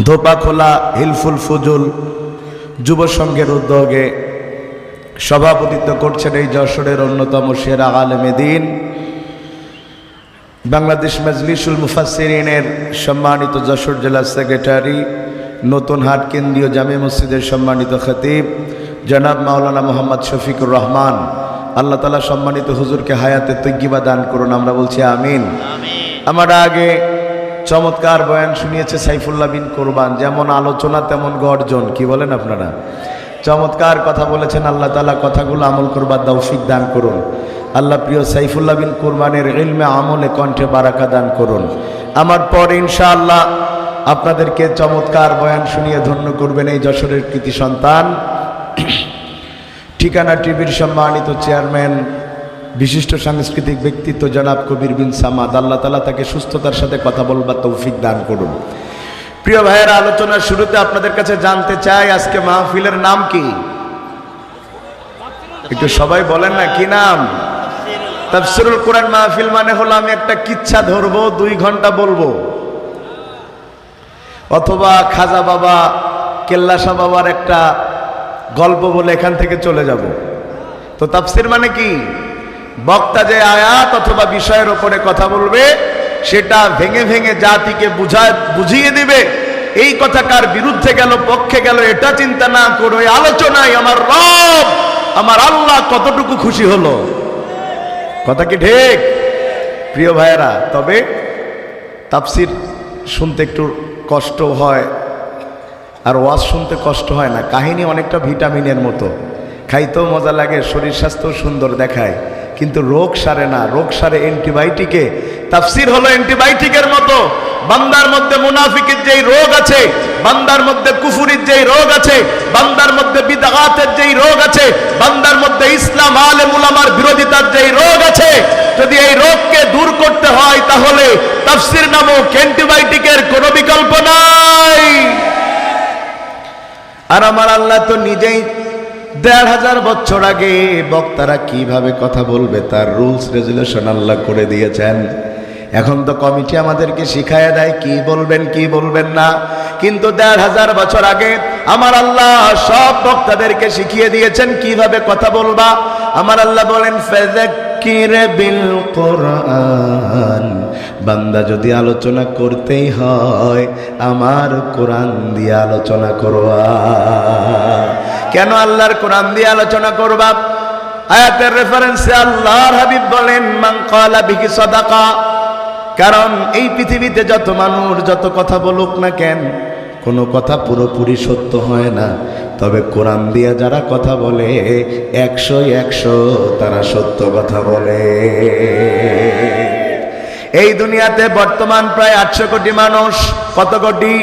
ধোপাখোলা হিলফুল ফুজুল যুব সংঘের উদ্যোগে সভাপতিত্ব করছেন এই যশোরের অন্যতম সেরা আলেমে দ্বীন বাংলাদেশ মাজলিসুল মুফাসসিরিনের সম্মানিত যশোর জেলা সেক্রেটারি, নতুন হাট কেন্দ্রীয় জামে মসজিদের সম্মানিত খতিব জনাব মাওলানা মোহাম্মদ শফিকুর রহমান। আল্লাহ তাআলা সম্মানিত হুজুরকে হায়াতে তৈয়্যিবা দান করুন, আমরা বলছি আমিন। আমার আগে চমৎকার বয়ান শুনিয়েছে সাইফুল্লাহ বিন কোরবান, যেমন আলোচনা তেমন গর্জন, কি বলেন আপনারা? চমৎকার কথা বলেছেন। আল্লাহ তাআলা কথাগুলো আমল করবার তৌফিক দান করুন। আল্লাহ প্রিয় সাইফুল্লাহ বিন কোরবানের ইলমে আমলে কণ্ঠে বারাকা দান করুন। আমার পর ইনশাআল্লাহ আপনাদেরকে চমৎকার বয়ান শুনিয়ে ধন্য করবেন এই যশোরের কৃতি সন্তান, ঠিকানা টিভির সম্মানিত চেয়ারম্যান, বিশিষ্ট সাংস্কৃতিক ব্যক্তিত্ব জনাব কবির বিন সামাদ। আল্লাহ তাআলা তাকে সুস্থতার সাথে কথা বলবার তৌফিক দান করুন। প্রিয় ভাইয়েরা, আলোচনার শুরুতে আপনাদের কাছে জানতে চাই আজকে মাহফিলের নাম কি? একটু সবাই বলেন না, কি নাম? তাফসীরুল কোরআন মাহফিল মানে হলো আমি একটা কিচ্ছা ধরবো, 2 ঘন্টা বলবো, অথবা খাজা বাবা কেল্লা শাহ বাবার একটা গল্প বলে এখান থেকে চলে যাব। তো তাফসীর মানে কি? বক্তা যে আয়াত অথবা বিষয়ের উপরে কথা বলবে সেটা ভেঙে ভেঙে জাতিকে বুঝিয়ে দিবে। এই কথা কার বিরুদ্ধে গেল, পক্ষে গেল, এটা চিন্তা না করে ওই আলোচনায় আমার রব, আমার আল্লাহ কতটুকু খুশি হলো। কথা কি ঠিক? প্রিয় ভাইয়েরা, তবে তাফসীর শুনতে একটু কষ্ট হয়, আর ওয়াজ শুনতে কষ্ট হয় না। কাহিনী অনেকটা ভিটামিনের মতো, খাইতেও মজা লাগে, শরীর স্বাস্থ্য সুন্দর দেখায়, কিন্তু রোগ সারে না। রোগ সারে অ্যান্টিবায়োটিকে। তাফসীর হলো অ্যান্টিবায়োটিকের মতো। বান্দার মধ্যে মুনাফিকের যেই রোগ আছে, বান্দার মধ্যে কুফুরির যেই রোগ আছে, বান্দার মধ্যে বিদআতের যেই রোগ আছে, বান্দার মধ্যে ইসলাম আলেম উলামার বিরোধিতার যেই রোগ আছে, যদি এই রোগকে দূর করতে হয় তাহলে তাফসীর নামক অ্যান্টিবায়োটিকের কোনো বিকল্প নাই। আর আমার আল্লাহ তো নিজেই ১৫০০ বছর আগে বক্তারা কিভাবে কথা বলবে তার রুলস রেজুলেশন আল্লাহ করে দিয়েছেন। এখন তো কমিটি আমাদেরকে শিখায় দেয় কি বলবেন কি বলবেন না, কিন্তু ১৫০০ বছর আগে আমার আল্লাহ সব বক্তাদেরকে শিখিয়ে দিয়েছেন কিভাবে কথা বলবা। আমার আল্লাহ বলেন ফাযাক্কির বিল কোরআন, বান্দা যদি আলোচনা করতেই হয় আমার কোরআন দিয়ে আলোচনা করবা। কেন আল্লাহর কোরআন দিয়ে আলোচনা করবা? আয়াতের রেফারেন্সে আল্লাহর হাবিব বলেন মান ক্বালা বিহি সাদাকা। কারণ এই পৃথিবীতে যত মানুষ যত কথা বলুক না কেন, কোনো কথা পুরোপুরি সত্য হয় না। তবে কোরআন দিয়ে যারা কথা বলে ১০০ তারা সত্য কথা বলে। এই দুনিয়াতে বর্তমান প্রায় ৮০০ কোটি মানুষ। কত কোটি?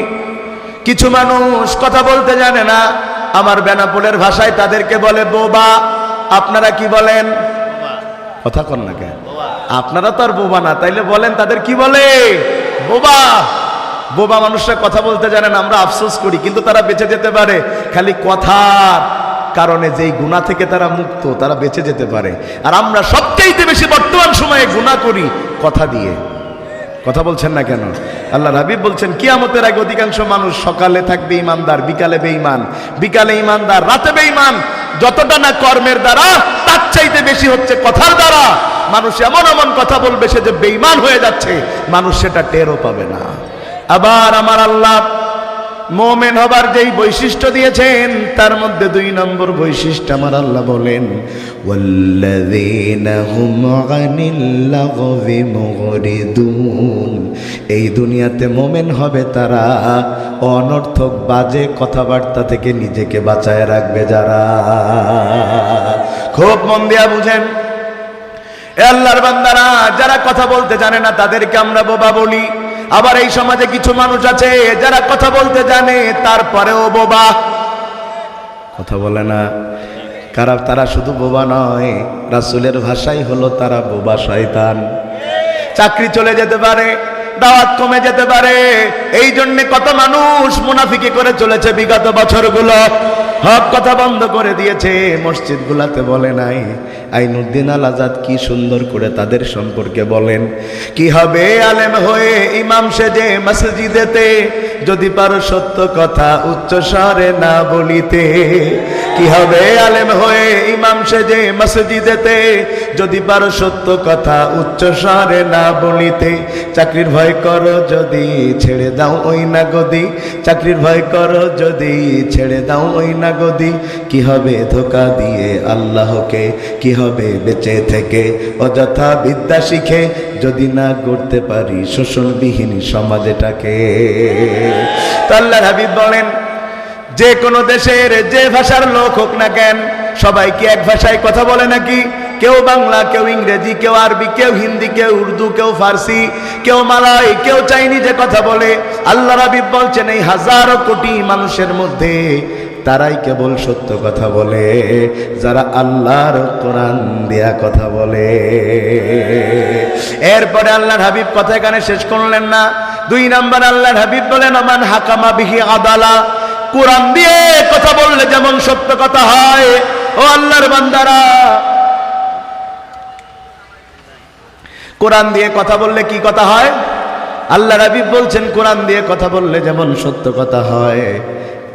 কিছু মানুষ কথা বলতে জানে না। আমার বেনাপোলের ভাষায় তাদেরকে বলে বোবা। আপনারা কি বলেন? কথা কন না কেন? আপনারা তো আর বোবা না, তাইলে বলেন তাদের কি বলে? বোবা। বোবা মানুষরা কথা বলতে জানে না, আমরা আফসোস করি, কিন্তু তারা বেঁচে যেতে পারে খালি কথার কারণে। যেই গুনাহ থেকে তারা মুক্ত, তারা বেঁচে যেতে পারে। আর আমরা সবচেয়ে বেশি বর্তমান সময়ে গুনাহ করি কথা দিয়ে। কথা বলছেন না কেন? আল্লাহ হাবিব বলছেন কিয়ামতের আগে অধিকাংশ মানুষ সকালে থাকবে ইমানদার, বিকালে বেঈমান, বিকালে ইমানদার, রাতে বেঈমান। যতটা না কর্মের দ্বারা, তার চাইতে বেশি হচ্ছে কথার দ্বারা। মানুষ এমন এমন কথা বলবে সে যে বেঈমান হয়ে যাচ্ছে, মানুষ সেটা টেরও পাবে না। আবার আমার আল্লাহ মুমিন হবার যেই বৈশিষ্ট্য দিয়েছেন তার মধ্যে 2 নম্বর বৈশিষ্ট্য আমার আল্লাহ বলেন ওয়াল্লাযীনা হুম আনিল লাগবি মুরিদুন। এই দুনিয়াতে মুমিন হবে তারা অনর্থক বাজে কথাবার্তা থেকে নিজেকে বাঁচায় রাখবে যারা। খুব মন দিয়া বুঝেন, এ আল্লাহর বান্দারা, যারা কথা বলতে জানে না তাদেরকে আমরা বোবা বলি। আবার এই সমাজে কিছু মানুষ আছে যারা কথা বলতে জানে তারপরেও বোবা। কথা বলে না। কারা? তারা শুধু বোবা নয়, রাসূলের ভাষাই হলো তারা বোবা শয়তান। চাকরি চলে যেতে পারে, দাওয়াত কমে যেতে পারে, এই জন্য কত মানুষ মুনাফিকি করে চলেছে বিগত বছরগুলো। হক কথা বন্ধ করে দিয়েছে, মসজিদগুলাতে বলে নাই আইনুদ্দিন আল আজাদ কি সুন্দর করে তাদের সম্পর্কে বলেন, কি হবে আলেম হয়ে ইমাম সেজে মসজিদেতে, যদি পারো সত্য কথা উচ্চ স্বরে না বলিতে। কি হবে আলেম হয়ে ইমাম সেজে মসজিদেতে, যদি পারো সত্য কথা উচ্চ স্বরে না বলিতে। চাকরির ভয় করো যদি ছেড়ে দাও ওই না গদি, চাকরির ভয় করো যদি ছেড়ে দাও ওই না গদি। কি হবে ধোকা দিয়ে আল্লাহকে, কি হবে বেঁচে থেকে অযথা বিদ্যা শিখে, যদি না করতে পারি শোষণবিহীন সমাজটাকে। তো আল্লাহর হাবিব বলেন, যে কোনো দেশের যে ভাষার লোক হোক না কেন, সবাই কি এক ভাষায় কথা বলে নাকি? কেউ বাংলা, কেউ ইংরেজি, কেউ আরবি, কেউ হিন্দি, কেউ উর্দু, কেউ ফার্সি, কেউ মালয়, কেউ চাইনিজে কথা বলে। আল্লাহর হাবিব বলছেন, এই হাজারো কোটি মানুষের মধ্যে তারাই কেবল সত্য কথা বলে যারা আল্লাহর কোরআন দিয়া কথা বলে। এরপরে আল্লাহর হাবিব কথা এখানে শেষ করলেন না। 2 নাম্বার আল্লাহর হাবিব বলেন, মান হাকামা বিহি আদালা, কোরআন দিয়ে কথা বললে যেমন সত্য কথা হয়, ও আল্লাহর বান্দারা, কোরআন দিয়ে কথা বললে কি কথা হয়? আল্লাহর হাবিব বলছেন, কোরআন দিয়ে কথা বললে যেমন সত্য কথা হয়,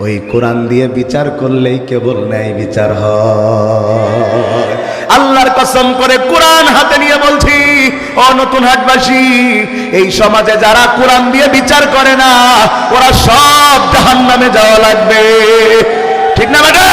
ওই কোরআন দিয়ে বিচার করলেই কেবল ন্যায় বিচার হয়। আল্লাহর কসম করে কোরআন হাতে নিয়ে বলছি, ও নতুন হাটবাসী, এই সমাজে যারা কোরআন দিয়ে বিচার করে না, ওরা সব জাহান্নামে যাওয়া লাগবে। ঠিক না বেটা?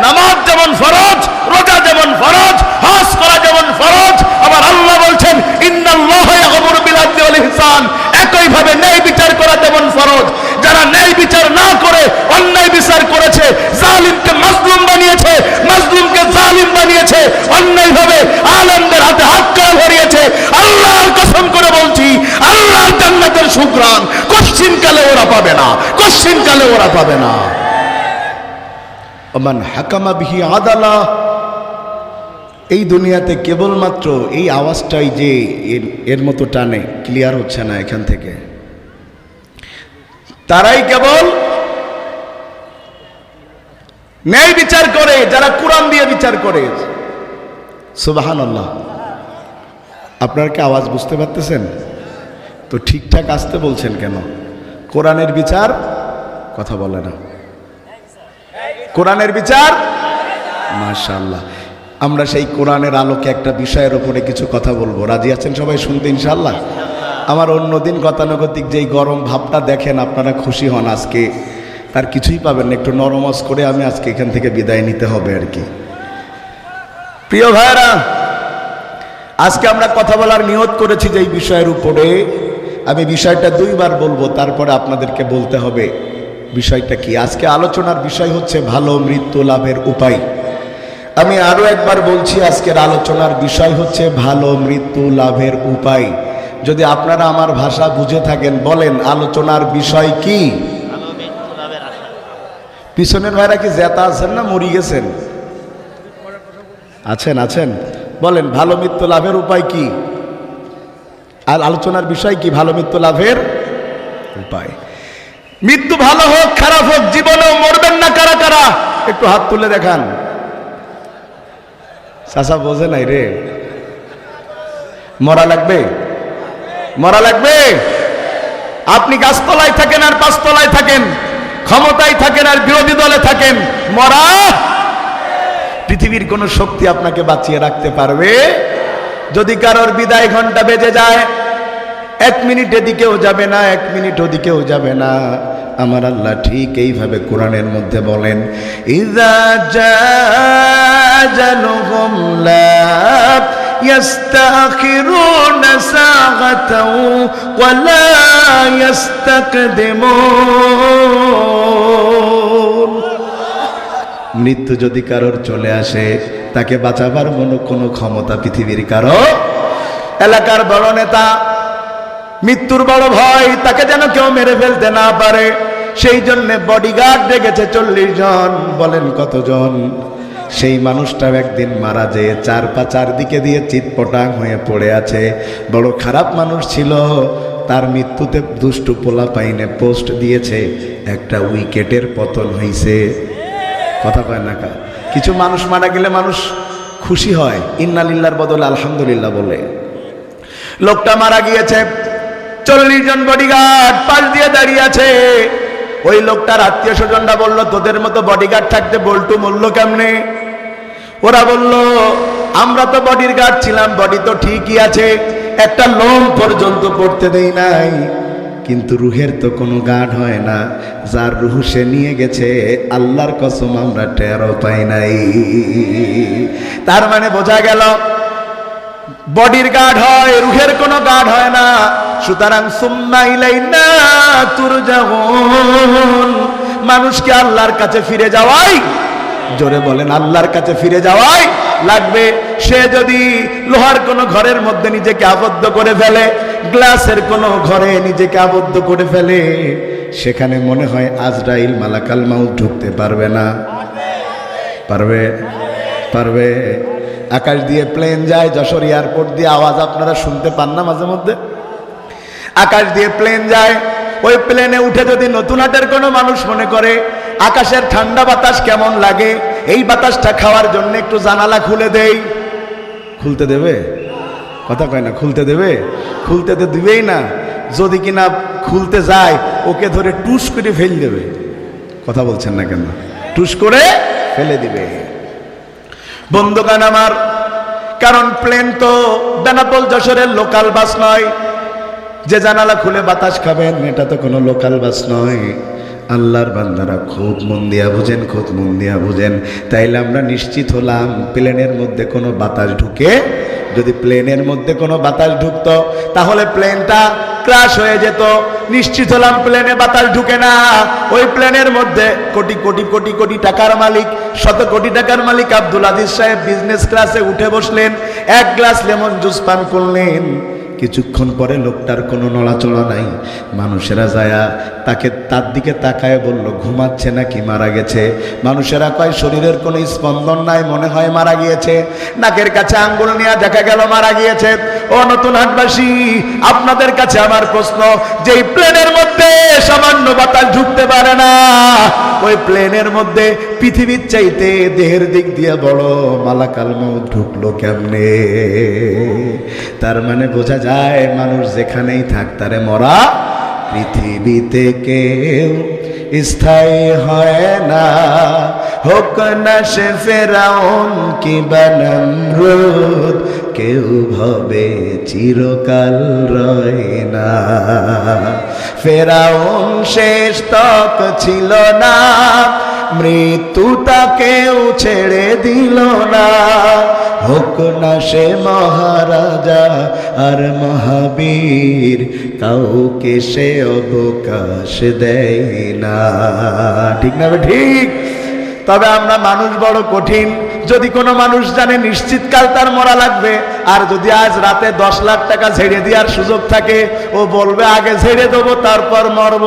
নামাজ যেমন ফরজ, রোজা যেমন ফরজ, হজ করা যেমন ফরজ, আবার আল্লাহ বলছেন ইন্নাল্লাহা ইয়া'মুরু বিল আদলি ওয়াল ইহসান, একই ভাবে ন্যায় বিচার করা যেমন ফরজ। যারা ন্যায় বিচার না করে অন্যায় বিচার করেছে, জালিমকে মাজলুম বানিয়েছে, মাজলুমকে জালিম বানিয়েছে, অন্যায় ভাবে আলেমদের হাতে হাত করা ধরিয়েছে, আল্লাহর কসম করে বলছি, আল্লাহর জান্নাতের সুঘ্রাণ কশ্চিনকালে ওরা পাবে না, কশ্চিনকালে ওরা পাবে না। মান হাকামা বিহি আদালা, এই দুনিয়াতে কেবলমাত্র এই আওয়াজটাই যে এর মতো টানে, ক্লিয়ার হচ্ছে না এখান থেকে, তারাই কেবল ন্যায় বিচার করে যারা কোরআন দিয়ে বিচার করে। সুবহানাল্লাহ। আপনারা কি আওয়াজ বুঝতে পারতেছেন? তো ঠিকঠাক আসতে বলছেন কেন? কোরআনের বিচার কথা বলে না, কোরআনের বিচার। মাশাআল্লাহ। আমরা সেই কোরআনের আলোকে একটা বিষয়ের উপরে কিছু কথা বলবো, রাজি আছেন সবাই শুনতে ইনশাআল্লাহ? আমার অন্যদিন গতানুগতিক যেই গরম ভাবটা দেখেন, আপনারা খুশি হন, আজকে তার কিছুই পাবেন না, একটু নরমস করে আমি আজকে এখান থেকে বিদায় নিতে হবে আর কি। প্রিয় ভাইরা, আজকে আমরা কথা বলার নিয়ত করেছি যেই বিষয়ের উপরে, আমি বিষয়টা 2 বার বলবো, তারপরে আপনাদেরকে বলতে হবে বিষয়টা কি। আজকে আলোচনার বিষয় হচ্ছে ভালো মৃত্যু লাভের উপায়। আমি আরো একবার বলছি, আজকের আলোচনার বিষয় হচ্ছে ভালো মৃত্যু লাভের উপায়। যদি আপনারা আমার ভাষা বুঝে থাকেন বলেন, আলোচনার বিষয় কি? পিছনের ভাইরা কি জেতা আছেন না মরি গেছেন? আছেন? আছেন? বলেন, ভালো মৃত্যু লাভের উপায় কি? আর আলোচনার বিষয় কি? ভালো মৃত্যু লাভের উপায়। মৃত্যু ভালো হোক খারাপ হোক, জীবনেও মরবেন না কারা কারা? একটু হাত তুলে দেখান। চাচা বোঝে নাই রে, মরা লাগবে, মরা লাগবে। আপনি গাছতলায় থাকেন আর 5 তলায় থাকেন, ক্ষমতায় থাকেন আর বিরোধী দলে থাকেন, মরা। পৃথিবীর কোন শক্তি আপনাকে বাঁচিয়ে রাখতে পারবে? যদি কারোর বিদায় ঘন্টা বেজে যায়, 1 মিনিট এদিকেও যাবে না, 1 মিনিট ওদিকেও যাবে না। আমার আল্লাহ ঠিক এইভাবে কোরআনের মধ্যে বলেন, ইযা জাআজালুহুম লা ইয়াস্তাখিরুনা সাআতাও ওয়া লা ইস্তাকদিমুন। মৃত্যু যদি কারোর চলে আসে, তাকে বাঁচাবার কোনো ক্ষমতা পৃথিবীর কারো। এলাকার বড় নেতা, মৃত্যুর বড় ভয়, তাকে যেন কেউ মেরে ফেলতে না পারে, সেই জন্য বডিগার্ড রেখেছে 40 জন। বলেন কতজন? সেই মানুষটাও একদিন মারা যেয়ে 4 পা 4 দিকে দিয়ে চিৎপটাং হয়ে পড়ে আছে। বড় খারাপ মানুষ ছিল, তার মৃত্যুতে দুষ্টু পোলা পাইনে পোস্ট দিয়েছে, একটা উইকেটের পতন হয়েছে। কথা কয় না কা? কিছু মানুষ মারা গেলে মানুষ খুশি হয়, ইন্নালিল্লাহর বদলে আলহামদুলিল্লাহ বলে। লোকটা মারা গিয়েছে, 40 জন বডিগার্ড পাশ দিয়ে দাঁড়িয়ে আছে। ওই লোকটার আত্মীয় স্বজনরা বলল, তোদের মতো বডিগার্ড থাকতে বল্টু মরল কেমনে? ওরা বলল, আমরা তো বডির গার্ড ছিলাম, বডি তো ঠিকই আছে, একটা লোম পর্যন্ত পড়তে দেই নাই, কিন্তু রুহের তো কোনো গার্ড হয় না। যার রুহ সে নিয়ে গেছে, আল্লাহর কসম আমরা টেরও পাই নাই। তার মানে বোঝা গেল বডির গার্ড হয়, রুহের কোনো গার্ড হয় না। সুতরাং সুম্মা ইলাইনা তুরজাউন, মানুষকে আল্লাহর কাছে ফিরে যাওয়াই, জোরে বলেন, আল্লাহর কাছে ফিরে যাওয়াই লাগবে। সে যদি লোহার কোনো ঘরের মধ্যে নিজেকে আবদ্ধ করে ফেলে, গ্লাসের কোনো ঘরে নিজেকে আবদ্ধ করে ফেলে, সেখানে মনে হয় আজরাইল মালাকাল মাউত ঢুকতে পারবে না। পারবে? পারবে। আকাশ দিয়ে প্লেন যায়, যশোর এয়ারপোর্ট দিয়ে আওয়াজ আপনারা শুনতে পান না মাঝে মধ্যে? আকাশ দিয়ে প্লেন যায়, ওই প্লেনে উঠে যদি নতুন হাটের কোনো মানুষ মনে করে আকাশের ঠান্ডা বাতাস কেমন লাগে, এই বাতাসটা খাওয়ার জন্য একটু জানালা খুলে দেই, খুলতে দেবে? কথা কয় না, খুলতে দেবে? খুলতে তো দিবেই না। যদি কিনা খুলতে যায়, ওকে ধরে টুস করে ফেলে দেবে। কথা বলছেন না কেন? টুস করে ফেলে দিবে। বন্ধুগণ আমার, কারণ প্লেন তো বেনাপোল যশোরের লোকাল বাস নয় যে জানালা খুলে বাতাস খাবেন, এটা তো কোনো লোকাল বাস নয়। আল্লাহর বান্দারা খুব মন দিয়া বুঝেন, খুব মন দিয়া বুঝেন। তাইলে আমরা নিশ্চিত হলাম প্লেনের মধ্যে কোনো বাতাস ঢুকে, যদি প্লেনের মধ্যে কোনো বাতাস ঢুকতো তাহলে প্লেনটা ক্র্যাশ হয়ে যেত। নিশ্চিত হলাম প্লেনে বাতাস ঢুকে না। ওই প্লেনের মধ্যে কোটি কোটি কোটি কোটি টাকার মালিক, শত কোটি টাকার মালিক আব্দুল আজিজ সাহেব বিজনেস ক্লাসে উঠে বসলেন, এক গ্লাস লেমন জুস পান করলেন। কিছুক্ষণ পরে লোকটার কোনো নড়াচড়া নাই। মানুষেরা যায়া তার দিকে তাকায় বলল, ঘুমাচ্ছে নাকি মারা গেছে? মানুষেরা কয় শরীরের কোনো স্পন্দন নাই, মনে হয় মারা গিয়েছে। নাকের কাছে আঙ্গুল নিয়ে দেখা গেল মারা গিয়েছে। ও নতুন হাটবাসী, আপনাদের কাছে আমার প্রশ্ন, যেই প্লেনের মধ্যে সামান্য বাতাস ঢুকতে পারে না, ওই প্লেনের মধ্যে পৃথিবীর চাইতে দেহের দিক দিয়ে বড় মালাকাল মউত ঢুকলো কেমনে? তার মানে বোঝা যায় মানুষ যেখানেই থাক তারে মরা। পৃথিবীতে কেউ স্থায়ী হয় না, হোক না সে ফেরাউন কিংবা নমরুদ, কেউ ভবে চিরকাল রয় না। ফেরাউন শেষ তক ছিল না, মৃত্যু তাকেও ছেড়ে দিল না, হোক না সে মহারাজা আর মহাবীর, কাউকে সে অবকাশ দেয় না। ঠিক না? ঠিক। তবে আমরা মানুষ বড় কঠিন। যদি কোনো মানুষ জানে নিশ্চিতকাল তার মরা লাগবে, আর যদি আজ রাতে 10 লাখ টাকা ঝেড়ে দেওয়ার সুযোগ থাকে, ও বলবে আগে ঝেড়ে দেবো তারপর মরব।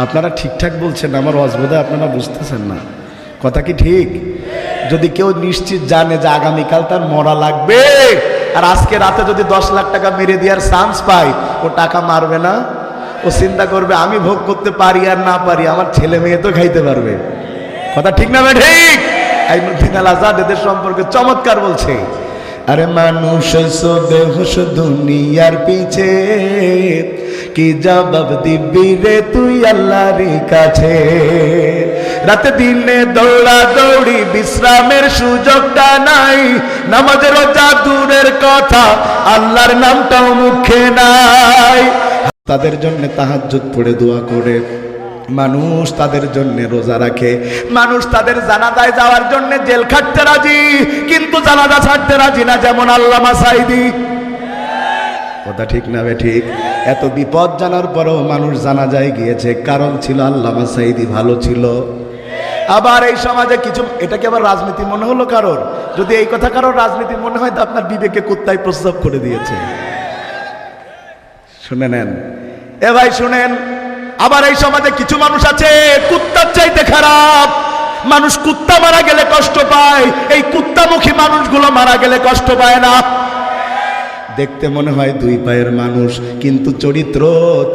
আপনারা ঠিকঠাক বলছেন, আমার অজবোধে আপনারা বুঝতেছেন না। কথা কি ঠিক? যদি কেউ নিশ্চিত জানে যে আগামীকাল তার মরা লাগবে, আর আজকে রাতে যদি 10 লাখ টাকা মেরে দেওয়ার চান্স পাই, ও টাকা মারবে না? ও চিন্তা করবে আমি ভোগ করতে পারি আর না পারি, আমার ছেলে মেয়ে তো খাইতে পারবে। কথা ঠিক না? ঠিক। আইনুদ্দিন আল আজাদ এদের সম্পর্কে চমৎকার বলছে, আরে মানুষ বেহুশ দুনিয়ার পিছে, কি জবাব দিবি রে তুই আল্লাহর কাছে? রাতে দিনে দৌড়া দৌড়ি, বিশ্রামের সুযোগটা নাই, নামাজের রোজা দূরের কথা, আল্লাহর নামটাও মুখে নাই। তাদের জন্য তাহাজ্জুদ পড়ে দোয়া করে, মানুষ তাদের জন্য রোজা রাখে, মানুষ তাদের জানাজায় যাওয়ার জন্য জেল খাটতে রাজি, কিন্তু জানাজা ছাড়তে রাজি না, যেমন আল্লামা সাঈদী। কথা ঠিক না? ঠিক। এত বিপদ জানার পরেও মানুষ জানাজায় গিয়েছে, কারণ ছিল আল্লামা সাঈদী ভালো ছিল। আবার এই সমাজে কিছু, এটাকে আবার রাজনীতি মনে হলো কারোর? যদি এই কথা কারোর রাজনীতি মনে হয়, তো আপনার বিবেকে কুত্তায় প্রস্রাব করে দিয়েছে। শুনে নেন এ ভাই, শুনেন। আবার এই সমাজে কিছু মানুষ আছে কুত্তার চাইতে খারাপ। মানুষ কুত্তা মারা গেলে কষ্ট পায়, এই কুত্তামুখী মানুষগুলো মারা গেলে কষ্ট পায় না। দেখতে মনে হয় 2 পায়ের মানুষ, কিন্তু চরিত্র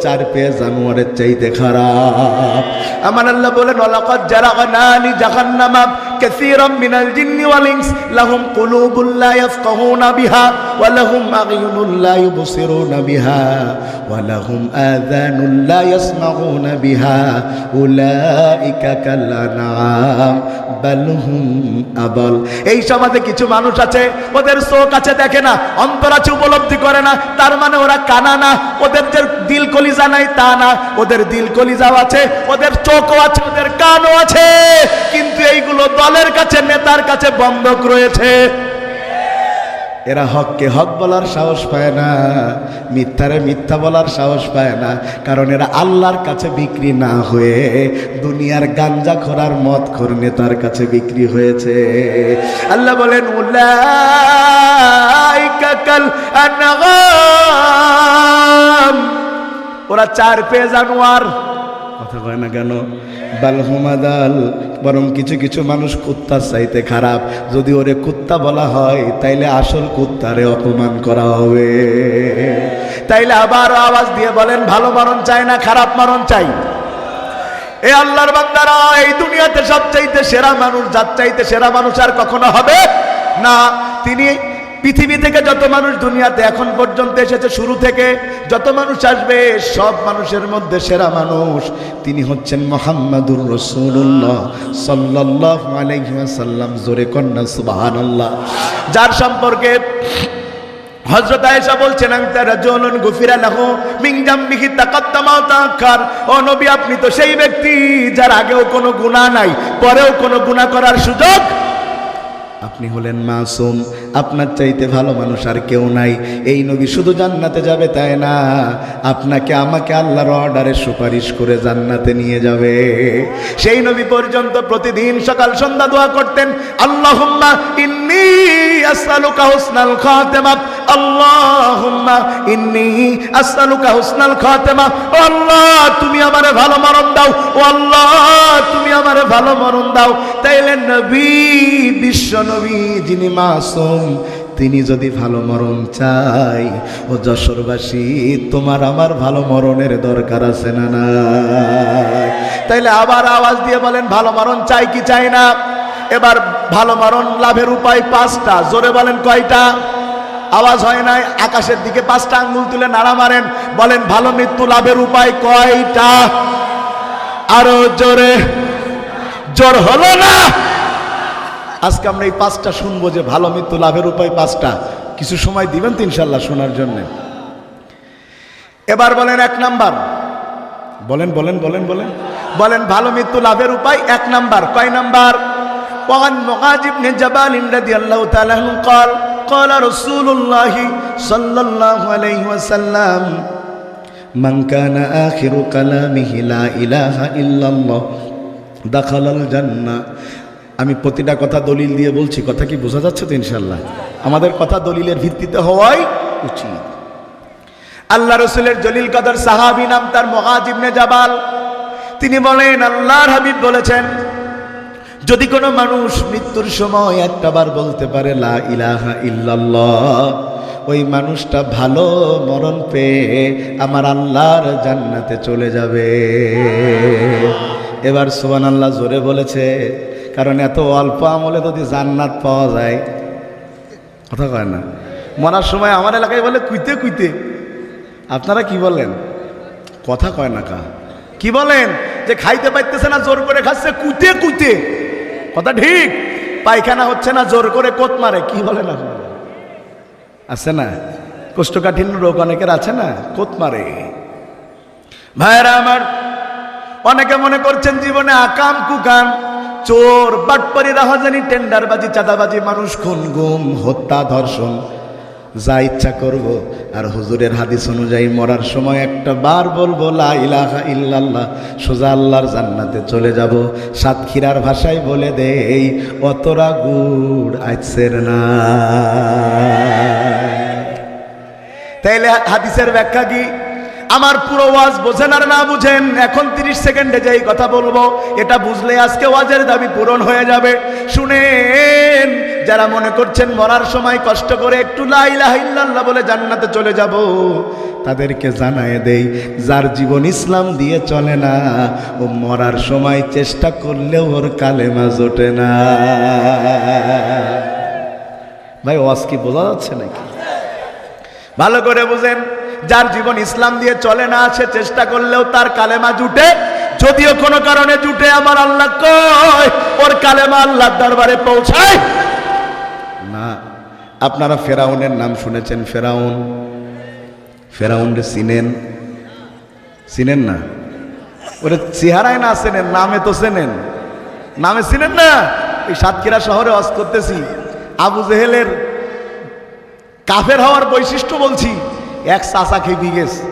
4 পায়ে জানোয়ারের চাইতে খারাপ। আমার আল্লাহ বলেন, ওয়ালাকাদ জারাগনা লি জাহান্নামা কাসীরাম মিনাল জিন্নি ওয়াল ইনস লাহুম কুলুবুল লা ইয়াফকাহুনা বিহা ওয়া লাহুম আ'য়ুনুন লা ইউবসিরুনা বিহা ওয়া লাহুম আযানুন লা ইয়াসমাউনা বিহা উলাইকা কাল আনআম বাল হুম আবাল। এই সমাজে কিছু মানুষ আছে, ওদের চোখ আছে দেখে না, অন্তর আছে উপলব্ধি করে না, তার মানে ওরা কানা না। ওদের যে দিল কলিজা নাই তা না, ওদের দিল কলিজাও আছে, ওদের চোখও আছে, ওদের কানও আছে, কিন্তু এইগুলো দলের কাছে, নেতার কাছে বন্ধক রয়েছে। এরা হককে হক বলার সাহস পায় না, মিথ্যারে মিথ্যা বলার সাহস পায় না, কারণ এরা আল্লাহর কাছে বিক্রি না হয়ে দুনিয়ার গাঞ্জা খোরার মদ খোর নেতার কাছে বিক্রি হয়েছে। আল্লাহ বলেন উলাইকা কাল আনআম, ওরা চার পেয়ে জানোয়ার। কথা কয় না কেন? বালহুমাদাল, বরং কিছু কিছু মানুষ কুত্তার চাইতে খারাপ। যদি ওরে কুত্তা বলা হয় তাইলে আসল কুত্তারে অপমান করা হবে। তাইলে আবার আওয়াজ দিয়ে বলেন, ভালো মরণ চাই না খারাপ মরণ চাই? এ আল্লাহর বান্দারা, এই দুনিয়াতে সবচাইতে সেরা মানুষ, যার চাইতে সেরা মানুষ আর কখনো হবে না। তিনি পৃথিবী থেকে যত মানুষ দুনিয়াতে এখন পর্যন্ত এসেছে, শুরু থেকে যত মানুষ আসবে সব মানুষের মধ্যে সেরা মানুষ তিনি হচ্ছেন মুহাম্মাদুর রাসূলুল্লাহ সাল্লাল্লাহু আলাইহি ওয়াসাল্লাম। জোরে কন্যা সুবহানাল্লাহ। যার সম্পর্কে হযরত আয়েশা বলছেন, আনতা রাজুলুন গুফিরা লাহু মিন জামবিহি তাকাদ্দামা ওয়া তাআখার। ও নবী, আপনি তো সেই ব্যক্তি যার আগেও কোনো গুনাহ নাই, পরেও কোনো গুনাহ করার সুযোগ। আপনি হলেন মাসুম, আপনার চাইতে ভালো মানুষ আর কেউ নাই। এই নবী শুধু জান্নাতে যাবে তাই না, আপনাকে আমাকে আল্লাহর অর্ডারে সুপারিশ করে জান্নাতে নিয়ে যাবে। সেই নবী পর্যন্ত প্রতিদিন সকাল সন্ধ্যা দোয়া করতেন, আল্লাহুম্মা ইন্নী আসআলুকা হুসনাল খাতিমা, আল্লাহুম্মা ইন্নী আসআলুকা হুসনাল খাতিমা। ও আল্লাহ, তুমি আমারে ভালো মরণ দাও, ও আল্লাহ তুমি আমারে ভালো মরণ দাও। তাইলে নবী, বিশ্ব নবী যিনি মাসুম, তিনি যদি ভালো মরণ চাই, ও যশোরবাসী তোমার আমার ভালো মরণের দরকার আছে না নাই? তাইলে আবার আওয়াজ দিয়ে বলেন, ভালো মরণ চাই কি চাই না? এবার ভালো মরণ লাভের উপায় 5টা। জোরে বলেন কয়টা? আওয়াজ হয় নাই। আকাশের দিকে 5টা আঙ্গুল তুলে নাড়া মারেন, বলেন ভালো মৃত্যু লাভের উপায় কয়টা? আরো জোরে। জোর হলো না? আজকে আমরা এই 5টা শুনবো, যে ভালো মৃত্যু লাভের উপায় 5টা। কিছু সময় দিবেন তো ইনশাল্লাহ শোনার জন্য। এবার বলেন 1 নাম্বার। বলেন বলেন বলেন বলেন বলেন ভালো মৃত্যু লাভের উপায় 1 নাম্বার। কয় নাম্বার? ওয়ান মুআয ইবনে জাবাল রাদিয়াল্লাহু তাআলা আনহু قال قال رسول الله صلى الله عليه وسلم من كان آخر كلامه لا إله إلا الله دخل الجنة। আমি প্রতিটা কথা দলিল দিয়ে বলছি, কথা কি বোঝা যাচ্ছে তো? ইনশাল্লাহ আমাদের কথা দলিলের ভিত্তিতে হওয়াই উচিত। আল্লাহ রসুলের জলিল কদর সাহাবী, নাম তার মুআয ইবনে জাবাল। তিনি বলেন, আল্লাহর হাবিব বলেছেন, যদি কোনো মানুষ মৃত্যুর সময় একটাবার বলতে পারে লা ইলাহা ইল্লাল্লাহ, ওই মানুষটা ভালো মরণ পেয়ে আমার আল্লাহর জান্নাতে চলে যাবে। এবার সুবহানাল্লাহ জোরে বলেছে, কারণ এত অল্প আমলে যদি জান্নাত পাওয়া যায়, কথা কয় না? মরার সময় আমার এলাকায় বলে কুইতে কুইতে। আপনারা কি বলেন? কথা কয় না কা? কি বলেন? যে খাইতে পাইতেছে না, জোর করে খাচ্ছে কুইতে কুইতে। কথা ঠিক? পায়খানা হচ্ছে না, জোর করে কোত মারে। কি বলেন আপনারা? আছে না? কোষ্ঠকাঠিন্য রোগ অনেকের আছে না, কোত মারে। ভাইরা আমার, অনেকে মনে করছেন জীবনে আকাম কুকাম, চোর বাটপারি রাহাজানি টেন্ডারবাজি চাঁদাবাজি মানুষ খুন গুম হত্যা ধর্ষণ যা ইচ্ছা করব, আর হুজুরের হাদিস অনুযায়ী মরার সময় একটা বার বলবো লা ইলাহা ইল্লাল্লাহ, সোজা আল্লাহর জান্নাতে চলে যাব। সাতক্ষীরার ভাষায় বলে দেই, অতরা গুড় আইছের না। তাইলে হাদিসের ব্যাখ্যা কি? আমার পুরো ওয়াজ বোঝেন আর না বুঝেন, এখন 30 সেকেন্ডে যেই কথা বলবো এটা বুঝলে আজকে ওয়াজের দাবি পূরণ হয়ে যাবে। শুনেন, যারা মনে করছেন মরার সময় কষ্ট করে একটু লা ইলাহা ইল্লাল্লাহ বলে জান্নাতে চলে যাব, তাদেরকে জানায় দেই, যার জীবন ইসলাম দিয়ে চলে না, ও মরার সময় চেষ্টা করলেও ওর কালেমা জোটে না। ভাই ওয়াজ কি বোঝা যাচ্ছে নাকি? ভালো করে বুঝেন, যার জীবন ইসলাম দিয়ে চলে না, সে চেষ্টা করলেও তার কালেমা জুটে। যদিও কোনো কারণে জুটে, আমার আল্লাহ কয় ওর কালেমা আল্লাহর দরবারে পৌঁছায় না। আপনারা ফেরাউনের নাম শুনেছেন? ফেরাউন, ফেরাউনরে চিনেন? চিনেন না? ওরে চেহারায় না চেনেন, নামে তো চেনেন। নামে চিনেন না? এই সাতক্ষীরা শহরে ওয়াজ করতেছি, আবু জেহেলের কাফের হওয়ার বৈশিষ্ট্য বলছি। এক চাচা খেপে গেছে।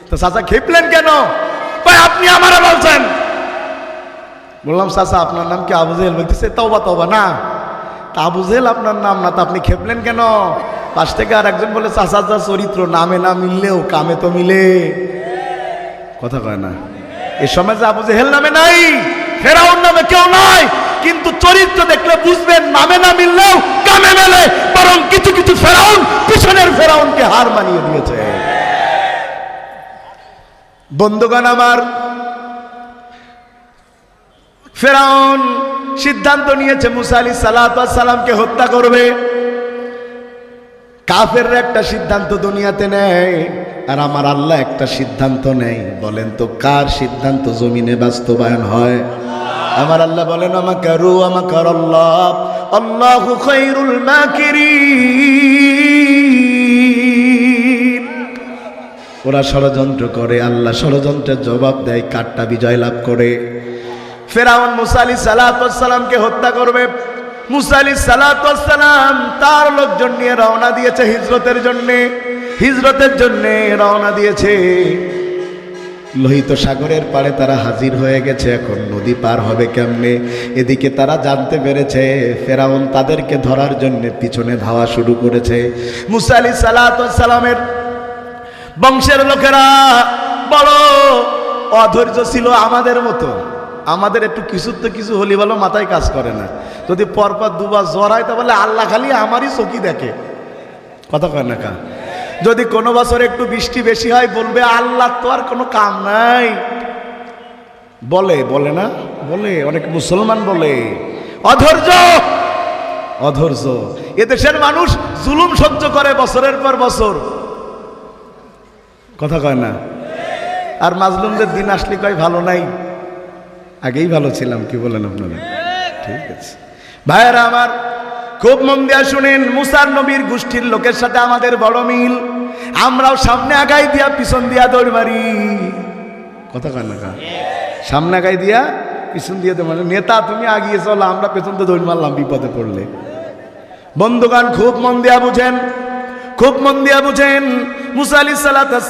তো চাচা খেপলেন কেন? ভাই আপনি আমারে বলছেন। বললাম চাচা আপনার নাম কি আবু জেহেল? বলতেছে তওবা তওবা, না তা আবু জেহেল আপনার নাম না, তা আপনি খেপলেন কেন? পাশ থেকে আর একজন বলে চাচা যা চরিত্র, নামে না মিললেও কামে তো মিলে। কথা কয় না? এই সমাজে আবু জেহেল নামে নাই, ফেরাউন নামে কেউ নাই, কিন্তু চরিত্র দেখলে বুঝবেন নামে না মিললেও কামে মেলে। বরং কিছু কিছু ফেরাউন পিছনের ফেরাউনকে হার মানিয়ে দিয়েছে। বন্ধুগণ আমার, ফেরাউন সিদ্ধান্ত নিয়েছে মুসা আলাইহিস সালামকে হত্যা করবে। কাফেররা একটা সিদ্ধান্ত দুনিয়াতে নেয়, আর আমার আল্লাহ একটা সিদ্ধান্ত নেয়। বলেন তো কার সিদ্ধান্ত জমিনে বাস্তবায়ন হয়? আমার আল্লাহ বলেন আমাকারু আমাকারাল্লাহ আল্লাহু খায়রুল মাকিরিন। ওরা ষড়যন্ত্র করে, আল্লাহ ষড়যন্ত্রের জবাব দেয়, কারটা বিজয় লাভ করে। ফেরাউন মুসা আলাইহিস সালামকে হত্যা করবে। মুসা আলাইহিস সালাম তার লোকজন নিয়ে রওনা দিয়েছে হিজরতের জন্য রওনা দিয়েছে। লোহিত সাগরের পাড়ে তারা হাজির হয়ে গেছে। এখন নদী পার হবে কেমনে? এদিকে তারা জানতে পেরেছে ফেরাউন তাদেরকে ধরার জন্য পিছনে ধাওয়া শুরু করেছে। মুসা আলাইহিস সালামের বংশের লোকেরা বড় অধৈর্য ছিল, আমাদের মতো। আমাদের একটু কিছু হলি বলো মাথায় কাজ করে না। যদি পরপর দুবার জ্বর হয় তাহলে আল্লাহ খালি আমারই চোখই দেখে। কথা কয় না কা? যদি কোনো বছর একটু বৃষ্টি বেশি হয় বলবে আল্লাহ তো আর কোনো কাম নাই। বলে না? বলে, অনেক মুসলমান বলে। অধৈর্য। এদেশের মানুষ জুলুম সহ্য করে বছরের পর বছর। কথা কয় না? আর মাজলুমদের দিন আসলে কয় ভালো নাই, আগেই ভালো ছিলাম। কি বলেন আপনারা? ঠিক আছে ভাইয়েরা আমার, খুব মন দিয়া শুনেন। মুসার নবীর গোষ্ঠীর লোকের সাথে আমাদের বড় মিল। আমরাও সামনে আগাই দিয়া পিছন দিয়া দৌড় মারি। কথা কয় না? সামনে আগাই দিয়া পিছন দিয়ে দৌড় মারি। নেতা তুমি আগিয়ে চলো, আমরা পেছন দিয়ে দৌড় মারলাম বিপদে পড়লে। বন্ধুগণ খুব মন দিয়া বুঝেন। মুসা আলাইহিস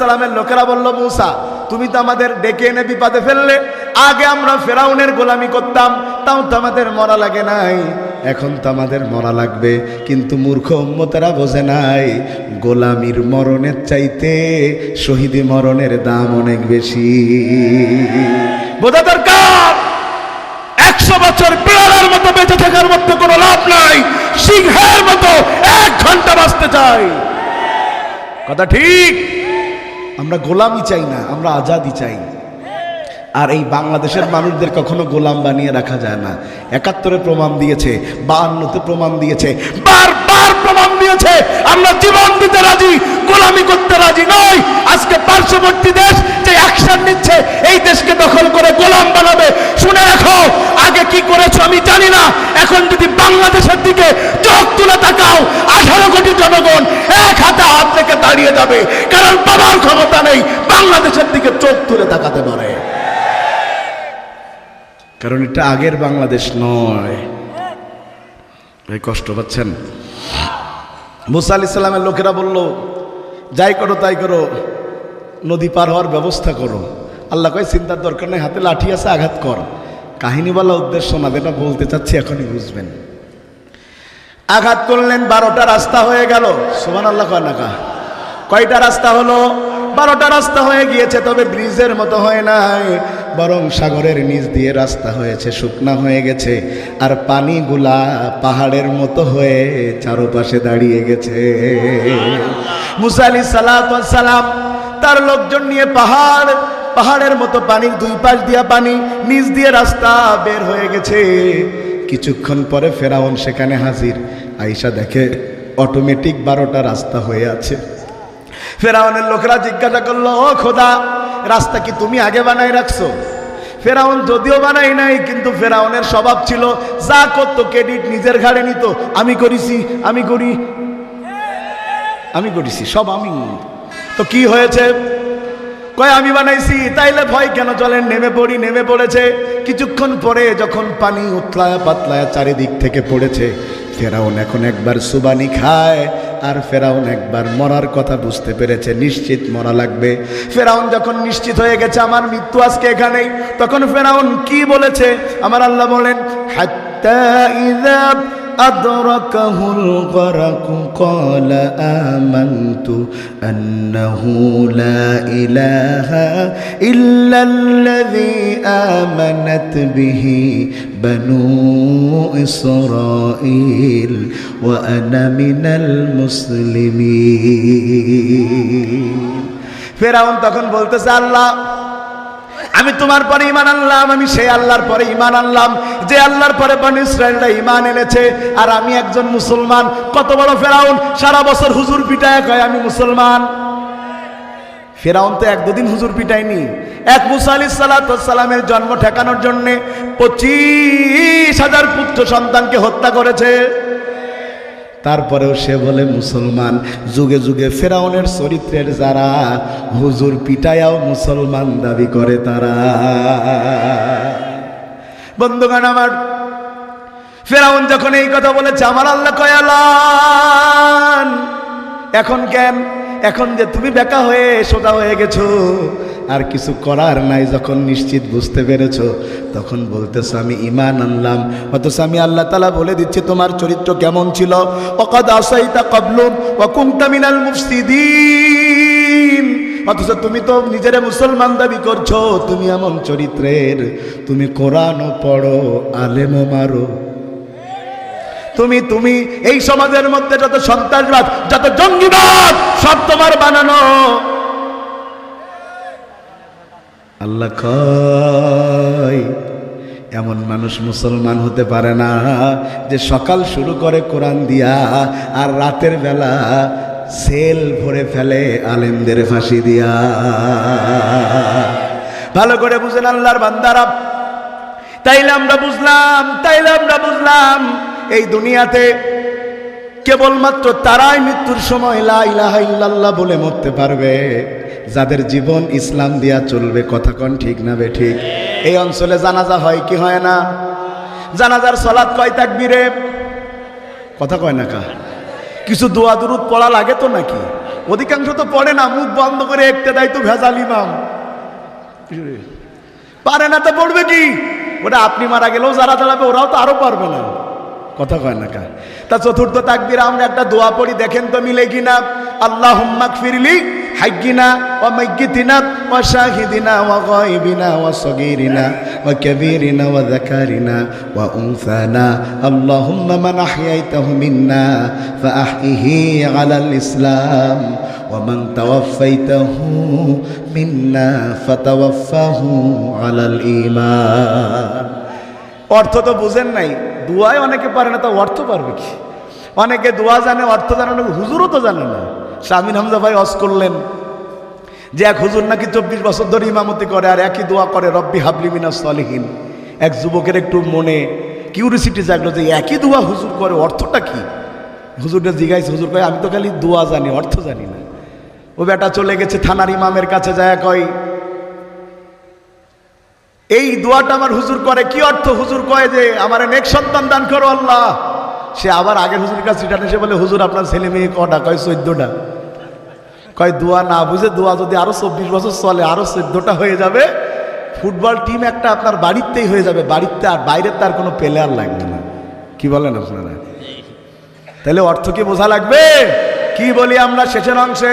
সালামের লোকেরা বলল, মুসা তুমি তো আমাদের ডেকে এনে বিপদে ফেললে। আগে আমরা ফেরাউনের গোলামি করতাম, তাও তো আমাদের মরা লাগে নাই, এখন তো আমাদের মরা লাগবে। কিন্তু মূর্খ উম্মতেরা বোঝে নাই, গোলামির মরণের চাইতে শহীদি মরণের দাম অনেক বেশি। বোঝা দরকার। 100 বছর বিড়ালের মতো বেঁচে থাকার মতো কোনো লাভ নাই, সিংহের মতো 1 ঘন্টা বাঁচতে চাই। কথা ঠিক। আমরা গোলামি চাই না, আমরা আজাদি চাই। আর এই বাংলাদেশের মানুষদের কখনো গোলাম বানিয়ে রাখা যায় না। 71-এ প্রমাণ দিয়েছে, 52-তে প্রমাণ দিয়েছে, বারবার প্রমাণ দিয়েছে আমরা জীবন দিতে রাজি, গোলামি করতে রাজি নই। আজকে পার্শ্ববর্তী দেশ যে অ্যাকশন নিচ্ছে, এই দেশকে দখল করে গোলাম বানাবে। শুনে রাখো, আগে কি করেছো আমি জানি না, এখন যদি বাংলাদেশের দিকে চোখ তুলে তাকাও, 18 কোটি জনগণ এক হাতে হাত রেখে দাঁড়িয়ে যাবে। কারণ বাবার ক্ষমতা নেই বাংলাদেশের দিকে চোখ তুলে তাকাতে পারে। কারণ এটা আগের বাংলাদেশ নয়। এই কষ্ট পাচ্ছেন? মুসা আলাইহিস সালামের লোকেরা বলল, যাই করো তাই করো, নদী পার হওয়ার ব্যবস্থা করো। আল্লাহ কয় চিন্তার দরকার নেই, হাতে লাঠি আছে, আঘাত কর। কাহিনী বলা উদ্দেশ্য না, যেটা বলতে চাচ্ছি এখনই বুঝবেন। আঘাত করলেন, 12টা রাস্তা হয়ে গেল। সুবহানাল্লাহ কয় না? কয়টা রাস্তা হলো? 12টা রাস্তা হয়ে গিয়েছে। তবে ব্রিজের মতো হয় নাই, বরং সাগরের নিচ দিয়ে রাস্তা হয়েছে, শুকনা হয়ে গেছে। আর পানিগুলা পাহাড়ের মতো হয়ে চারপাশে দাঁড়িয়ে গেছে। মুসা আলাইহিস সালাম তার লোকজন নিয়ে পাহাড়ের মতো পানির দুই পাশ দিয়া পানি, নিচ দিয়ে রাস্তা বের হয়ে গেছে। কিছুক্ষণ পরে ফেরাউন সেখানে হাজির। আয়েশা দেখে অটোমেটিক 12টা রাস্তা হয়ে আছে। ফেরাউনের লোকেরা জিজ্ঞাসা করলো, ও খোদা, রাস্তা কি তুমি আগে বানাই রাখছো? ফেরাউন যদিও বানাই নাই, কিন্তু ফেরাউনের স্বভাব ছিল যা করতো ক্রেডিট নিজের ঘাড়ে নিত। আমি করেছি, সব আমি। তো কি হয়েছে? কয় আমি বানাইছি। তাইলে ভয় কেন? চলেন নেমে পড়েছে। কিছুক্ষণ পরে যখন পানি উতলায়া পাতলায়া চারিদিক থেকে পড়েছে, ফেরাউন এখন একবার সুবানি খায়, আর ফেরাউন একবার মরার কথা বুঝতে পেরেছে, নিশ্চিত মরা লাগবে। ফেরাউন যখন নিশ্চিত হয়ে গেছে আমার মৃত্যু আজকে এখানেই, তখন ফেরাউন কি বলেছে? আমার আল্লাহ বলেন, হাত্তা ইযা আদরাকাহুল গরক ক্বালা আমানতু আন্নাহু লা ইলাহা ইল্লাল্লাযী আমানাত বিহি বানু ইসরাঈল ওয়া আনা মিনাল মুসলিমিন। ফেরাউন তখন বলতেছে, আল্লাহ, আমি তোমার পরে ঈমান আনলাম, আমি সেই আল্লাহর পরে ঈমান আনলাম যে আল্লাহর পরে বনী ইসরাঈলরা ঈমান এনেছে, আর আমি একজন মুসলমান। কত বড় ফেরাউন! সারা বছর হুজুর পিটায় কয় আমি মুসলমান। ফেরাউন তো 1-2 দিন হুজুর পিটায়নি। এক মুসা আলাইহিস সালামের জন্ম ঠেকানোর জন্য 25,000 পুত্র সন্তানকে হত্যা করেছে। তারপরেও সে বলে মুসলমান। যুগে যুগে ফেরাউনের চরিত্রের যারা হুজুর পিটায়াও মুসলমান দাবি করে তারা। বন্ধুগণ আমার, ফেরাউন যখন এই কথা বলেছে, আমার আল্লাহ কয়, আলান, এখন কেন? এখন যে তুমি বেকা হয়ে সোজা হয়ে গেছো, আর কিছু করার নাই, যখন নিশ্চিত বুঝতে পেরেছো, তখন বলতেছো আমি ঈমান আনলাম। অথচ আমি আল্লাহ তাআলা বলে দিচ্ছি তোমার চরিত্র কেমন ছিল। ওয়াকাদ আসাইতা ক্বাবলু ওয়া কুনতা মিনাল মুফসিদিন। অথচ তুমি তো নিজেরে মুসলমান দাবি করছো, তুমি এমন চরিত্রের, তুমি কোরআনও পড়ো, আলেমও মারো। তুমি এই সমাজের মধ্যে যত সন্ত্রাসবাদ, যত জঙ্গিবাদ, সব তোমার বানানো। আল্লাহ কয়, এমন মানুষ মুসলমান হতে পারে না যে সকাল শুরু করে কোরআন দিয়া আর রাতের বেলা সেল ভরে ফেলে আলেমদের ফাঁসি দিয়া। ভালো করে বুঝেন আল্লাহর বান্দারা। তাইলে আমরা বুঝলাম এই দুনিয়াতে কেবলমাত্র তারাই মৃত্যুর সময় লা ইলাহা ইল্লাল্লাহ বলে মরতে পারবে যাদের জীবন ইসলাম দিয়া চলবে। কথা কোন ঠিক না বে ঠিক? এই অঞ্চলে জানাজা হয় কি হয় না? জানাজার সালাত কয় তাকবীরে? কথা কয় না কা? কিছু দোয়া দুরুদ পড়া লাগে তো নাকি? অধিকাংশ তো পড়ে না, মুখ বন্ধ করে একতে দেয় তো ভেজাল ইমাম। পারে না তো পড়বে কি? ওটা আপনি মারা গেলেও যারা দাঁড়াবে ওরাও তো আরো পারবে না। কথা কয় না কা? তা চতুর্থ তাকবীরে আমরা একটা দোয়া পড়ি, দেখেন তো মিলে কিনা। আল্লাহুম্মা গফিরলি হাইয়িনা ওয়া মাইয়িতিনা ওয়া শাহিদিনা ওয়া গায়বিনা ওয়া সগীরিনা ওয়া কাবীরিনা ওয়া যাকারিনা ওয়া উনসানা। আল্লাহুম্মা মান আহইয়াইতাহু মিন্না ফাআহইহি আলাল ইসলাম ওয়া মান তাওয়াফাইতাহু মিন্না ফাতাওয়াফাহু আলাল ঈমান। অর্থ তো বুঝেন নাই। দোয়ায় অনেকে পারে না, তা অর্থ পারবে কি? অনেকে দোয়া জানে, অর্থ জানে না, হুজুরও তো জানে না। শামিন হামজা ভাই ওয়াজ করলেন যে এক হুজুর নাকি 24 বছর ধরে ইমামতি করে আর একই দোয়া করে, রব্বি হাবলি মিনাস সালিহিন। এক যুবকের একটু মনে কিউরিসিটি জাগলো যে একই দোয়া হুজুর করে, অর্থটা কি? হুজুরটা জিজ্ঞাসা, হুজুর কয় আমি তো খালি দোয়া জানি, অর্থ জানি না। ও বেটা চলে গেছে থানার ইমামের কাছে, যায় কয় এই দোয়াটা আমার হুজুর করে, কি অর্থ? হুজুর কয় যে আমার নেক সন্তান দান করো আল্লাহ। সে আবার আগের হুজুরের কাছে রিটার্ন এসে বলে, হুজুর আপনার ছেলে মেয়ে কটা? কয় 14টা। কয় দোয়া না বুঝে, দোয়া যদি আরো 24 বছর চলে আরো 14টা হয়ে যাবে। ফুটবল টিম একটা আপনার বাড়িতেই হয়ে যাবে, বাড়িতে, আর বাইরের তার কোনো প্লেয়ার লাগবে না। কি বলেন আপনারা? তাহলে অর্থ কি বোঝা লাগবে? কি বলি আমরা শেষের অংশে?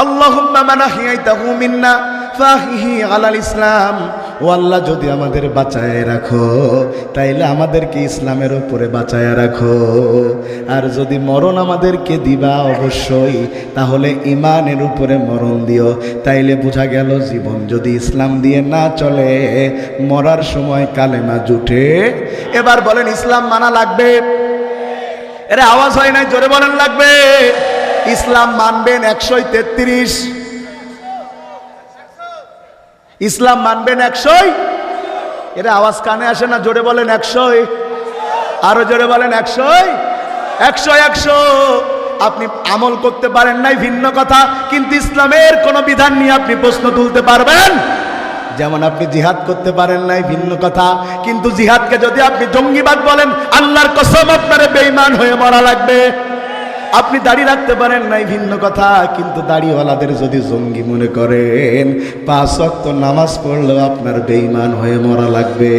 আল্লাহুম্মা মান আহইয়াইতাহু মিন্না ফাহিহি আলাল ইসলাম ও আল্লাহ যদি আমাদের বাঁচায় রাখো তাইলে আমাদেরকে ইসলামের উপরে বাঁচায় রাখো, আর যদি মরণ আমাদেরকে দিবা অবশ্যই তাহলে ঈমানের উপরে মরণ দিও। তাইলে বোঝা গেল জীবন যদি ইসলাম দিয়ে না চলে মরার সময় কালেমা জুটে। এবার বলেন ইসলাম মানা লাগবে? এর আওয়াজ হয় নাই, জোরে বলেন লাগবে। ইসলাম মানবেন 133, ইসলাম মানবেন 100। এর আওয়াজ কানে আসে না, জোরে বলেন 100, আরো জোরে বলেন 100, 100, 100। আপনি আমল করতে পারেন নাই ভিন্ন কথা, কিন্তু ইসলামের কোন বিধান নিয়ে আপনি প্রশ্ন তুলতে পারবেন। যেমন আপনি জিহাদ করতে পারেন নাই ভিন্ন কথা, কিন্তু জিহাদকে যদি আপনি জঙ্গিবাদ বলেন আল্লাহর কসম আপনারে বেঈমান হয়ে মরা লাগবে। আপনি দাড়ি রাখতে পারেন নাই ভিন্ন কথা, কিন্তু দাড়িওয়ালাদের যদি জঙ্গি মনে করেন 5 ওয়াক্ত নামাজ পড়লেও আপনার বেঈমান হয়ে মরা লাগবে।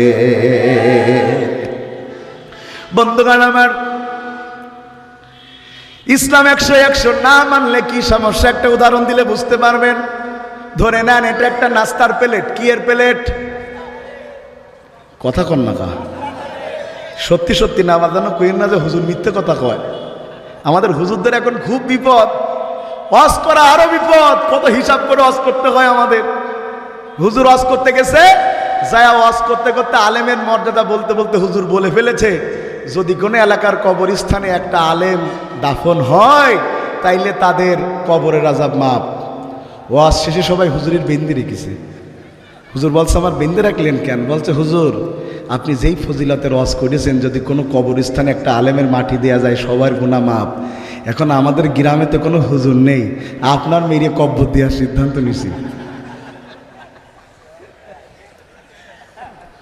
বন্ধুগণ আমার, ইসলাম 100, 100 না মানলে কি সমস্যা একটা উদাহরণ দিলে বুঝতে পারবেন। ধরে নেন এটা একটা নাস্তার প্লেট। কি এর প্লেট? কথা কন না কা, সত্যি সত্যি না বাজানো কইেন না যে হুজুর মিথ্যে কথা কয়। আমাদের হুজুরদের এখন খুব বিপদ, ওয়াজ করা আরো বিপদ। কত হিসাব করে ওয়াজ করতে হয় আমাদের। হুজুর ওয়াজ করতে গেছে, যায় ওয়াজ করতে করতে আলেমের মর্যাদা বলতে বলতে হুজুর বলে ফেলেছে যদি কোনো এলাকার কবরস্থানে একটা আলেম দাফন হয় তাইলে তাদের কবরের আযাব মাপ। ওয়াজ শেষে সবাই হুজুরের বেন্দি রেখেছে। হুজুর বলছে আমার বেন্দি রাখলেন কেন? বলছে হুজুর আপনি যেই ফজিলতের ওয়াজ করেছেন যদি কোনো কবরস্থানে একটা আলেমের মাটি দেয়া যায় সবার গুনাহ মাপ। এখন আমাদের গ্রামে তো কোনো হুজুর নেই, আপনার মেরে কব্বর দেওয়ার সিদ্ধান্ত নিছি।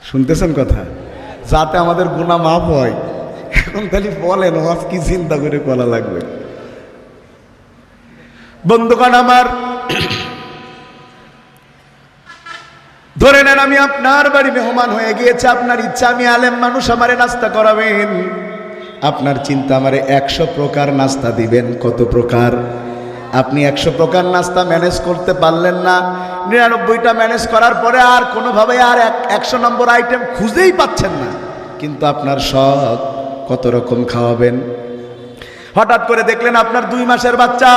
শুনতেছেন কথা? যাতে আমাদের গুনাহ মাপ হয়। এখন খালি বলেন ওয়াজ কি চিন্তা করে করা লাগবে। বন্ধুগণ আমার, ধরে নেন আমি আপনার বাড়ি মেহমান হয়ে গিয়েছে, আপনার ইচ্ছা আমি আলেম মানুষ আমারে নাস্তা করাবেন। আপনার চিন্তা আমারে 100 প্রকার নাস্তা দিবেন। কত প্রকার? আপনি 100 প্রকার নাস্তা ম্যানেজ করতে পারলেন না, 99টা ম্যানেজ করার পরে আর কোনোভাবে আর 100 নম্বর আইটেম খুঁজেই পাচ্ছেন না, কিন্তু আপনার শখ কত রকম খাওয়াবেন। হঠাৎ করে দেখলেন আপনার 2 মাসের বাচ্চা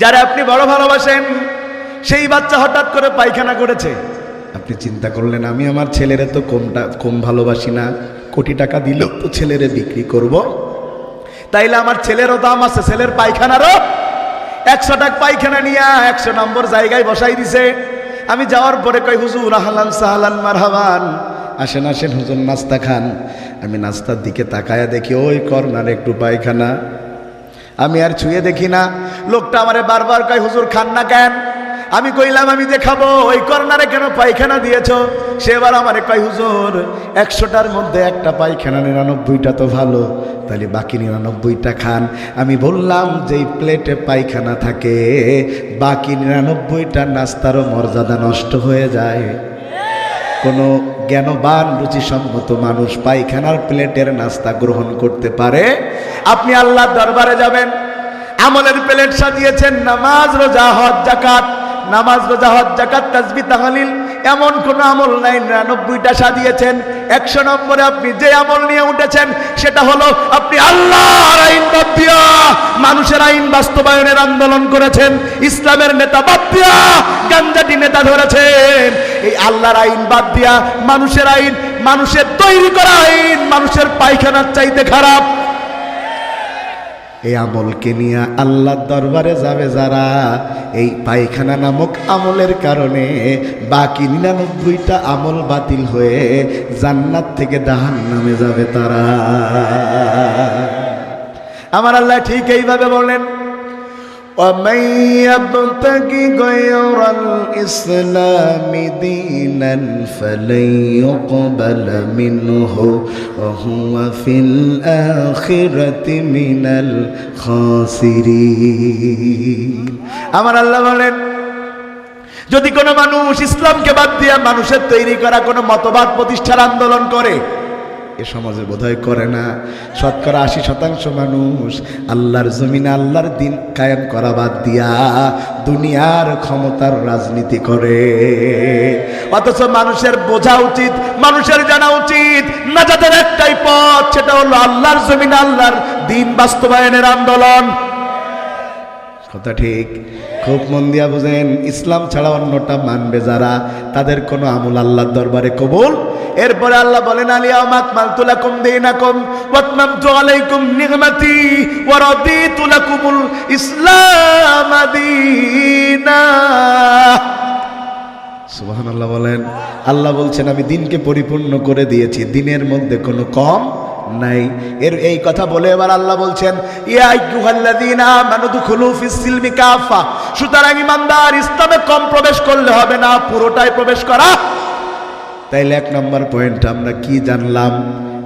যারা আপনি বড় ভালোবাসেন সেই বাচ্চা হঠাৎ করে পায়খানা করেছে। আপনি চিন্তা করলেন আমি আমার ছেলেরে তো কম ভালোবাসি না, কোটি টাকা দিলেও তো ছেলেরে বিক্রি করব, তাইলে আমার ছেলেরও দাম আছে, ছেলের পায়খানারও। 100 টাকা পায়খানা নিয়ে 100 নম্বর জায়গায় বসাই দিছে। আমি যাওয়ার পরে কই হুজুর আহলান সাহলান মারহাবান, আসেন আসেন হুজুর নাস্তা খান। আমি নাস্তার দিকে তাকায়া দেখি ওই কর্নারে একটু পায়খানা। আমি আর ছুঁয়ে দেখি না। লোকটা আমারে বারবার কয় হুজুর খান না কেন? আমি কইলাম আমি দেখাবো ওই কর্নারে কেন পায়খানা দিয়েছ। সে এবার আমারে কয় হুজুর 100টার মধ্যে একটা পায়খানা, 99টা তো ভালো, তাহলে বাকি 99টা খান। আমি বললাম যেই প্লেটে পায়খানা থাকে বাকি 99টা নাস্তারও মর্যাদা নষ্ট হয়ে যায়। কোনো জ্ঞানবান রুচিসম্মত মানুষ পায়খানার প্লেটের নাস্তা গ্রহণ করতে পারে? আপনি আল্লাহর দরবারে যাবেন, আমলের প্লেট সাজিয়েছেন নামাজ রোজা হজ যাকাত, নামাজ রোজা হজ যাকাত তাসবিহ তাহলিল, এমন কোন আমল নাই। 99টা সাজিয়েছেন। 100 নম্বরে আপনি যে আমল নিয়ে উঠেছেন সেটা হলো আপনি আল্লাহর আইন বাদ দিয়া মানুষের আইন বাস্তবায়নের আন্দোলন করেছেন। ইসলামের নেতা বাদ দিয়া গাঞ্জাটি নেতা ধরেছেন। এই আল্লাহর আইন বাদ দিয়া মানুষের আইন, মানুষের তৈরি করা আইন মানুষের পায়খানার চাইতে খারাপ। এই আমলকে নিয়ে আল্লাহর দরবারে যাবে যারা, এই পায়খানা নামক আমলের কারণে বাকি 99টা আমল বাতিল হয়ে জান্নাত থেকে জাহান্নামে যাবে তারা। আমার আল্লাহ ঠিক এইভাবে বলেন, وَمَن يَبْتَغِ غَيْرَ الْإِسْلَامِ دِينًا فَلَن يُقْبَلَ مِنْهُ وَهُوَ فِي الْآخِرَةِ مِنَ الْخَاسِرِينَ। আমার আল্লাহ বলেন যদি কোনো মানুষ ইসলামকে বাদ দিয়ে মানুষের তৈরি করা কোনো মতবাদ প্রতিষ্ঠার আন্দোলন করে, এ সমাজে বোধহয় করে না। শতকরা 80% মানুষ আল্লাহর জমিনে আল্লাহর দিন কায়েম করা বাদ দিয়া দুনিয়ার ক্ষমতার রাজনীতি করে। অথচ মানুষের বোঝা উচিত, মানুষের জানা উচিত নাজাতের একটাই পথ, সেটা হলো আল্লাহর জমিনে আল্লাহর দিন বাস্তবায়নের আন্দোলন। কথা ঠিক, খুব মন দিয়া বুঝেন। ইসলাম ছাড়া অন্যটা মানবে যারা, তাদের কোনো আমল আল্লাহর দরবারে কবুল। এরপরে আল্লাহ বলেন আলিয়াউমা আকমালতু লাকুম দীনাকুম ওয়া আতমামতু আলাইকুম নি'মাতি ওয়া রাদিতু লাকুমুল ইসলাম দীনা। সুবহানাল্লাহ বলেন। আল্লাহ বলছেন আমি দিনকে পরিপূর্ণ করে দিয়েছি, দিনের মধ্যে কোনো কম নাই। এই কথা বলে এবার আল্লাহ বলছেন ইয়া আইয়ুহাল্লাযীনা আমানু দুখুলু ফিস সিলমি কাফা। সুতরাং ঈমানদার, ইসলামে কম প্রবেশ করলে হবে না, পুরোটাই প্রবেশ করা। তাইলে 1 নম্বর পয়েন্ট আমরা কি জানলাম?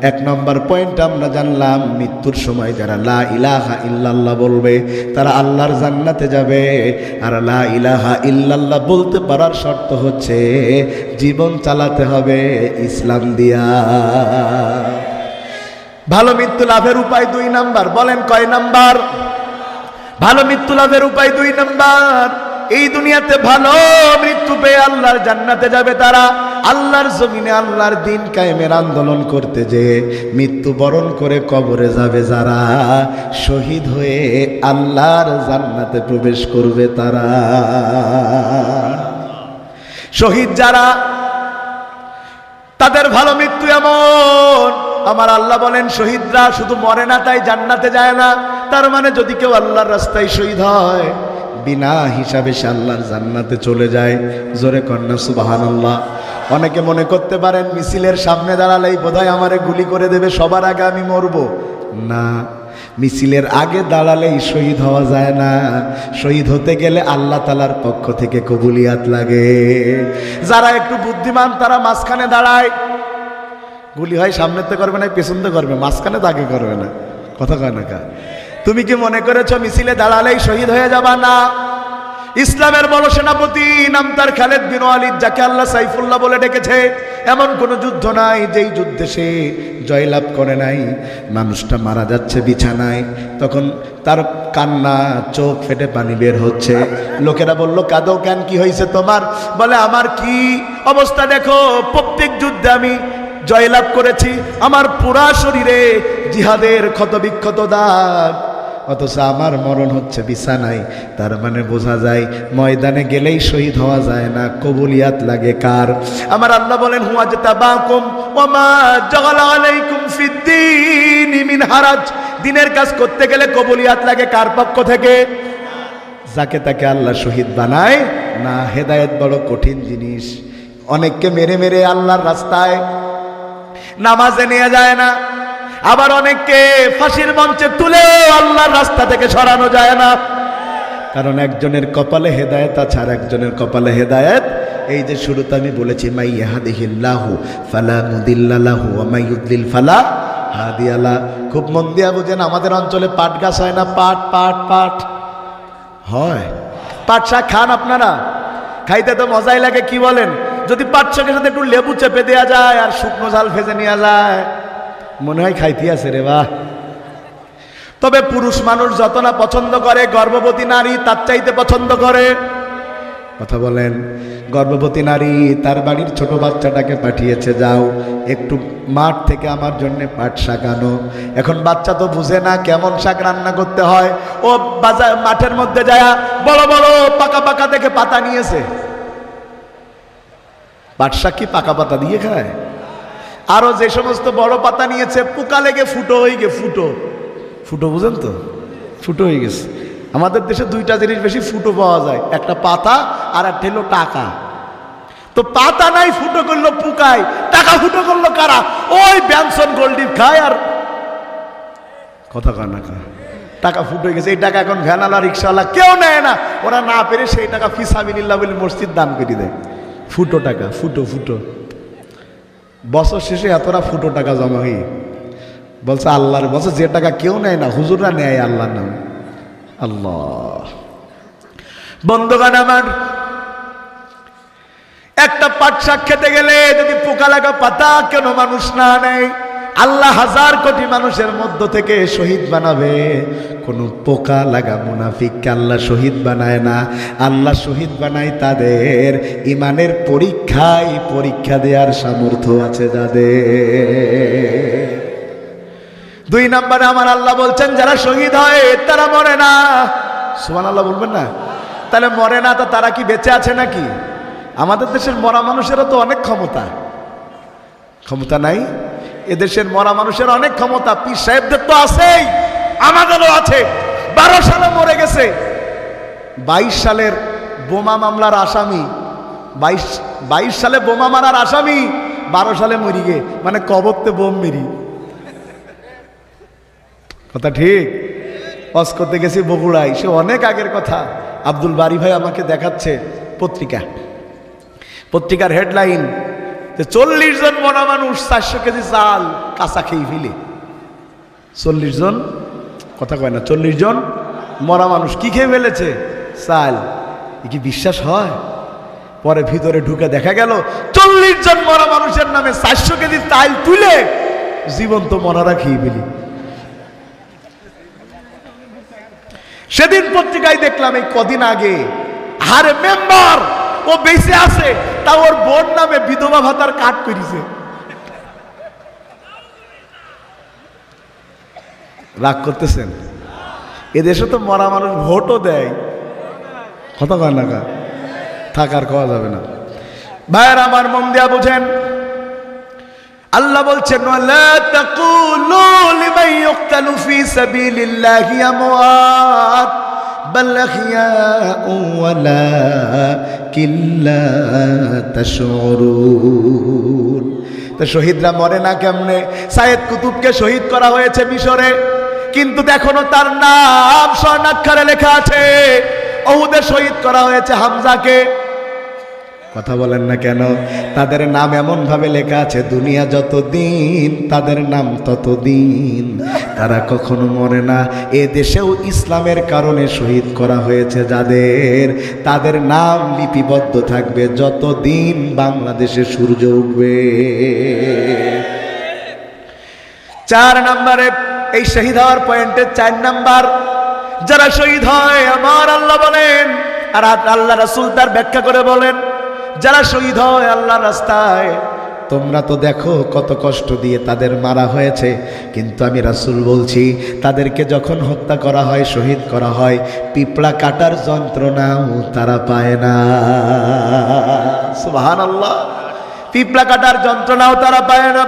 1 নম্বর পয়েন্ট আমরা জানলাম মৃত্যুর সময় যারা লা ইলাহা ইল্লাল্লাহ বলবে তারা আল্লাহর জান্নাতে যাবে। আর লা ইলাহা ইল্লাল্লাহ বলতে পারার শর্ত হচ্ছে জীবন চালাতে হবে ইসলাম দিয়া। ভালো মৃত্যু লাভের উপায় 2 নাম্বার। বলেন কয় নাম্বার? ভালো মৃত্যু লাভের উপায় 2 নাম্বার। এই দুনিয়াতে ভালো মৃত্যু পেয়ে আল্লাহর জান্নাতে যাবে তারা আল্লাহর জমিনে আল্লাহর দিন কায়েমের আন্দোলন করতে যে মৃত্যু বরণ করে কবরে যাবে যারা, শহীদ হয়ে আল্লাহর জান্নাতে প্রবেশ করবে তারা। শহীদ যারা, তাদের ভালো মৃত্যু এমন। আমার আল্লাহ বলেন শহীদরা শুধু মরে না তাই জান্নাতে যায় না, তার মানে যদি কেউ আল্লাহর রাস্তায় শহীদ হয় বিনা হিসাবে সে আল্লাহর জান্নাতে চলে যায়। জোরে কন্যা সুবহানাল্লাহ। অনেকে মনে করতে পারেন মিছিলের সামনে দাঁড়ালেই বোধহয় আমারে গুলি করে দেবে, সবার আগে আমি মরবো। না, মিছিলের আগে দাঁড়ালেই শহীদ হওয়া যায় না। শহীদ হতে গেলে আল্লাহ তাআলার পক্ষ থেকে কবুলিয়াত লাগে। যারা একটু বুদ্ধিমান তারা মাঝখানে দাঁড়ায়, গুলি হয় সামনেতে করবে না পেছনতে করবে, মাঝখানে তাকে করবে না। কথা কয় না কা? তুমি কি মনে করেছো মিছিলে দাঁড়ালেই শহীদ হয়ে যাবা? না। ইসলামের বড় সেনাপতি নাম তার খালেদ বিন ওয়ালিদ, যাকে আল্লাহ সাইফুল্লাহ বলে ডেকেছে, এমন কোন যুদ্ধ নাই যেই যুদ্ধে সে জয়লাভ করে নাই। মানুষটা মারা যাচ্ছে বিছানায়, তখন তার কান্না, চোখ ফেটে পানি বের হচ্ছে। লোকেরা বলল কাঁদো কেন, কি হয়েছে তোমার? বলে আমার কি অবস্থা দেখো, প্রত্যেক যুদ্ধে আমি জয়লাভ করেছি, আমার পুরা শরীরে জিহাদের ক্ষত বিক্ষত দাগ, অথচ আমার মরণ হচ্ছে বিছানায়। তার মানে বোঝা যায় ময়দানে গেলেই শহীদ হওয়া যায় না, কবুলিয়াত লাগে কার? আমার আল্লাহ বলেন হুয়া জাতাবাকুম ওয়া মা জাআলা আলাইকুম ফিদ্দীনি মিন হারাজ। দিনের কাজ করতে গেলে কবুলিয়াত লাগে কার পক্ষ থেকে? যাকে তাকে আল্লাহ শহীদ বানায় না। হেদায়েত বড় কঠিন জিনিস। অনেককে মেরে মেরে আল্লাহর রাস্তায় নামাজে নিয়ে যায় না, আবার অনেককে ফাঁসির মঞ্চে তুলে আল্লাহর রাস্তা থেকে সরানো যায় না। কারণ একজনের কপালে হেদায়েত আছে আর একজনের কপালে হেদায়েত। এই যে শুরুতে আমি বলেছি মাই ইয়াহদিহিল্লাহু ফালা মুদিল্লা লাহু ওয়া মাই ইউদ্লিল ফালা হাদিয়া লা। খুব মন দিয়া বুঝেন, আমাদের অঞ্চলে পাট গাছ হয় না? পাট পাট পাট হয়। পাট শাক খান আপনারা? খাইতে তো মজাই লাগে, কি বলেন? যদি পাট শাকের সাথে একটু লেবু চেপে দেওয়া যায় আর শুকনো ঝাল ভেজে নেওয়া যায়, মনে হয় খাইতে আছে রে বাহ। তবে পুরুষ মানুষ যত না পছন্দ করে, গর্ভবতী নারী তার চাইতে পছন্দ করে। কথা বলেন। গর্ভবতী নারী তার বাড়ির ছোট বাচ্চাটাকে পাঠিয়েছে, যাও একটু মাঠ থেকে আমার জন্য পাট শাক আনো। এখন বাচ্চা তো বুঝে না কেমন শাক রান্না করতে হয়। ও বাজার মাঠের মধ্যে যায় বড় বড় পাকা পাকা দেখে পাতা নিয়েছে। পাট শাক কি পাকা পাতা দিয়ে খায়? আরো যে সমস্ত বড় পাতা নিয়েছে পোকা লেগে ফুটো হয়ে গে, ফুটো ফুটো বুঝেন তো, ফুটো হয়ে গেছে। আমাদের দেশে 2টা জিনিস বেশি ফুটো পাওয়া যায়, একটা পাতা আর একটা হলো টাকা। তো পাতা নাই, ফুটো করলো পোকায়, টাকা ফুটো করলো কারা? ওই ব্যানসন গোল্ডিপ খায় আর কথা কয় না কা, টাকা ফুটো হয়ে গেছে। এই টাকা এখন ভ্যানালা রিক্সাওয়ালা কেউ নেয় না, ওরা না পেরে সেই টাকা ফিসাবিলিল্লাহ বলে মসজিদ দান করে দেয়। ফুটো টাকা, ফুটো ফুটো। বছর শেষে এতটা ফুটো টাকা জমা হই, বলছে আল্লাহর বছর যে টাকা কেউ নেয় না, হুজুররা নেয় আল্লাহর নাম। আল্লাহ। বন্ধুগণ আমার, একটা পাট শাক খেতে গেলে যদি পোকা লাগা পাতা কেন মানুষ না নেয়? আল্লাহ হাজার কোটি মানুষের মধ্য থেকে শহীদ বানাবে। কোনো পোকা লাগা মুনাফিককে আল্লাহ শহীদ বানায় না, আল্লাহ শহীদ বানায় তাদের ইমানের পরীক্ষা দেওয়ার সামর্থ্য আছে যাদের। 2 নম্বরে আমার আল্লাহ বলছেন যারা শহীদ হয় তারা মরে না। সুবহানাল্লাহ বলবেন না? তাহলে মরে না তো তারা কি বেঁচে আছে নাকি? আমাদের দেশের মরা মানুষেরও তো অনেক ক্ষমতা নাই? এদেশের মরা মানুষের অনেক ক্ষমতা, পীর সাহেবদের তো আছেই, আমাদেরও আছে। 12 সালে মরে গেছে। 22 সালের বোমা মামলার আসামি, 22 সালে বোমা মারার আসামি 12 সালে মরি গে, মানে কবরতে বোম মেরি। কথা ঠিক? ওয়াজ করতে গেছি বগুড়ায়, সে অনেক আগের কথা। আব্দুল বারি ভাই আমাকে দেখাচ্ছে পত্রিকার হেডলাইন, 40 জন মরা মানুষ 400 কেজি চাল কাঁচা খেয়ে ফেলে। 40 জন, কথা কয় না, 40 জন মরা মানুষ কি খেয়ে ফেলেছে? চাল। এ কি বিশ্বাস হয়? পরে ভিতরে ঢুকে দেখা গেল 40 জন মরা মানুষের নামে 400 কেজি চাল তুলে জীবন্ত মরারা খেয়ে ফেলি। সেদিন পত্রিকায় দেখলাম এই কদিন আগে, আরে মেম্বার ও বেঁচে আছে, তা ওর বোন নামে বিধবা ভাতার কার্ড করেছে। রাগ করতেছেন? এদেশে তো মরা মানুষ ভোটও দেয়। কথা কয় না, থাকার খাওয়া যাবে না। ভাইয়ের আমার মন দিয়া বুঝেন, আল্লাহ বলছেন ওয়ালা তাকুলু লিমান ইউকতালু ফি সাবিলিল্লাহি আমওয়াত বাল আহইয়াউ ওয়ালাকিন লা তাশউরুন। তো শহীদরা মরে না কেমনে? সাইয়েদ কুতুবকে শহীদ করা হয়েছে মিশরে, কিন্তু এখনো তার নাম স্বর্ণাক্ষরে লেখা আছে। উহুদে শহীদ করা হয়েছে হামজাকে। কথা বলেন না কেন? তাদের নাম এমন ভাবে লেখা আছে, দুনিয়া যতদিন তাদের নাম ততদিন, তারা কখনো মরে না। এ দেশেও ইসলামের কারণে শহীদ করা হয়েছে যাদের, তাদের নাম লিপিবদ্ধ থাকবে যতদিন বাংলাদেশে সূর্য উঠবে। 4 নম্বরে এই শহীদ হওয়ার পয়েন্টে 4 নাম্বার, যারা শহীদ হয় আমার আল্লাহ বলেন, আর আল্লাহ রাসূল তার ব্যাখ্যা করে বলেন, যারা শহীদ হয় আল্লাহর রাস্তায়, তোমরা তো দেখো কত কষ্ট দিয়ে তাদের মারা হয়েছে, কিন্তু আমি রাসূল বলছি তাদেরকে যখন হত্যা করা হয়, শহীদ করা হয়, পিঁপড়া কাটার যন্ত্রণাও তারা পায় না। সুবহানাল্লাহ। পিঁপড়া কাটার যন্ত্রণাও তারা পায় না।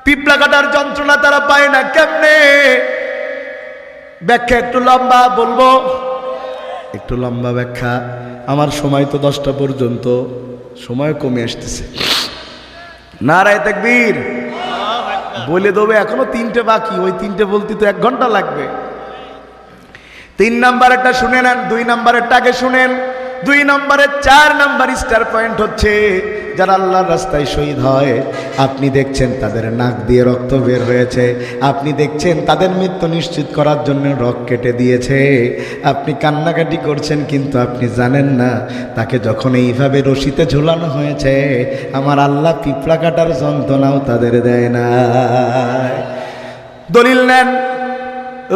পিঁপড়া কাটার যন্ত্রণা তারা পায় না কেমনে? ব্যাখ্যা একটু লম্বা বলবো, একটু লম্বা ব্যাখ্যা। আমার সময় তো 10টা পর্যন্ত, সময় কমে আসতেছে। নারায়ে তাকবীর বলে দেবে, এখনো 3টে বাকি, ওই 3টে বলতে তো 1 ঘন্টা লাগবে। 3 নাম্বারেরটা শুনে নেন, 2 নাম্বারেরটা আগে শুনেন। 2 নম্বরে 4 নাম্বার স্টার পয়েন্ট হচ্ছে, যারা আল্লাহর রাস্তায় শহীদ হয়, আপনি দেখছেন তাদের নাক দিয়ে রক্ত বের হয়েছে, আপনি দেখছেন তাদের মৃত্যু নিশ্চিত করার জন্য রক কেটে দিয়েছে, আপনি কান্নাকাটি করছেন, কিন্তু আপনি জানেন না তাকে যখন এইভাবে রশিতে ঝুলানো হয়েছে, আমার আল্লাহ পিঁপড়া কাটার যন্ত্রণাও তাদের দেয় না। দলিল নেন,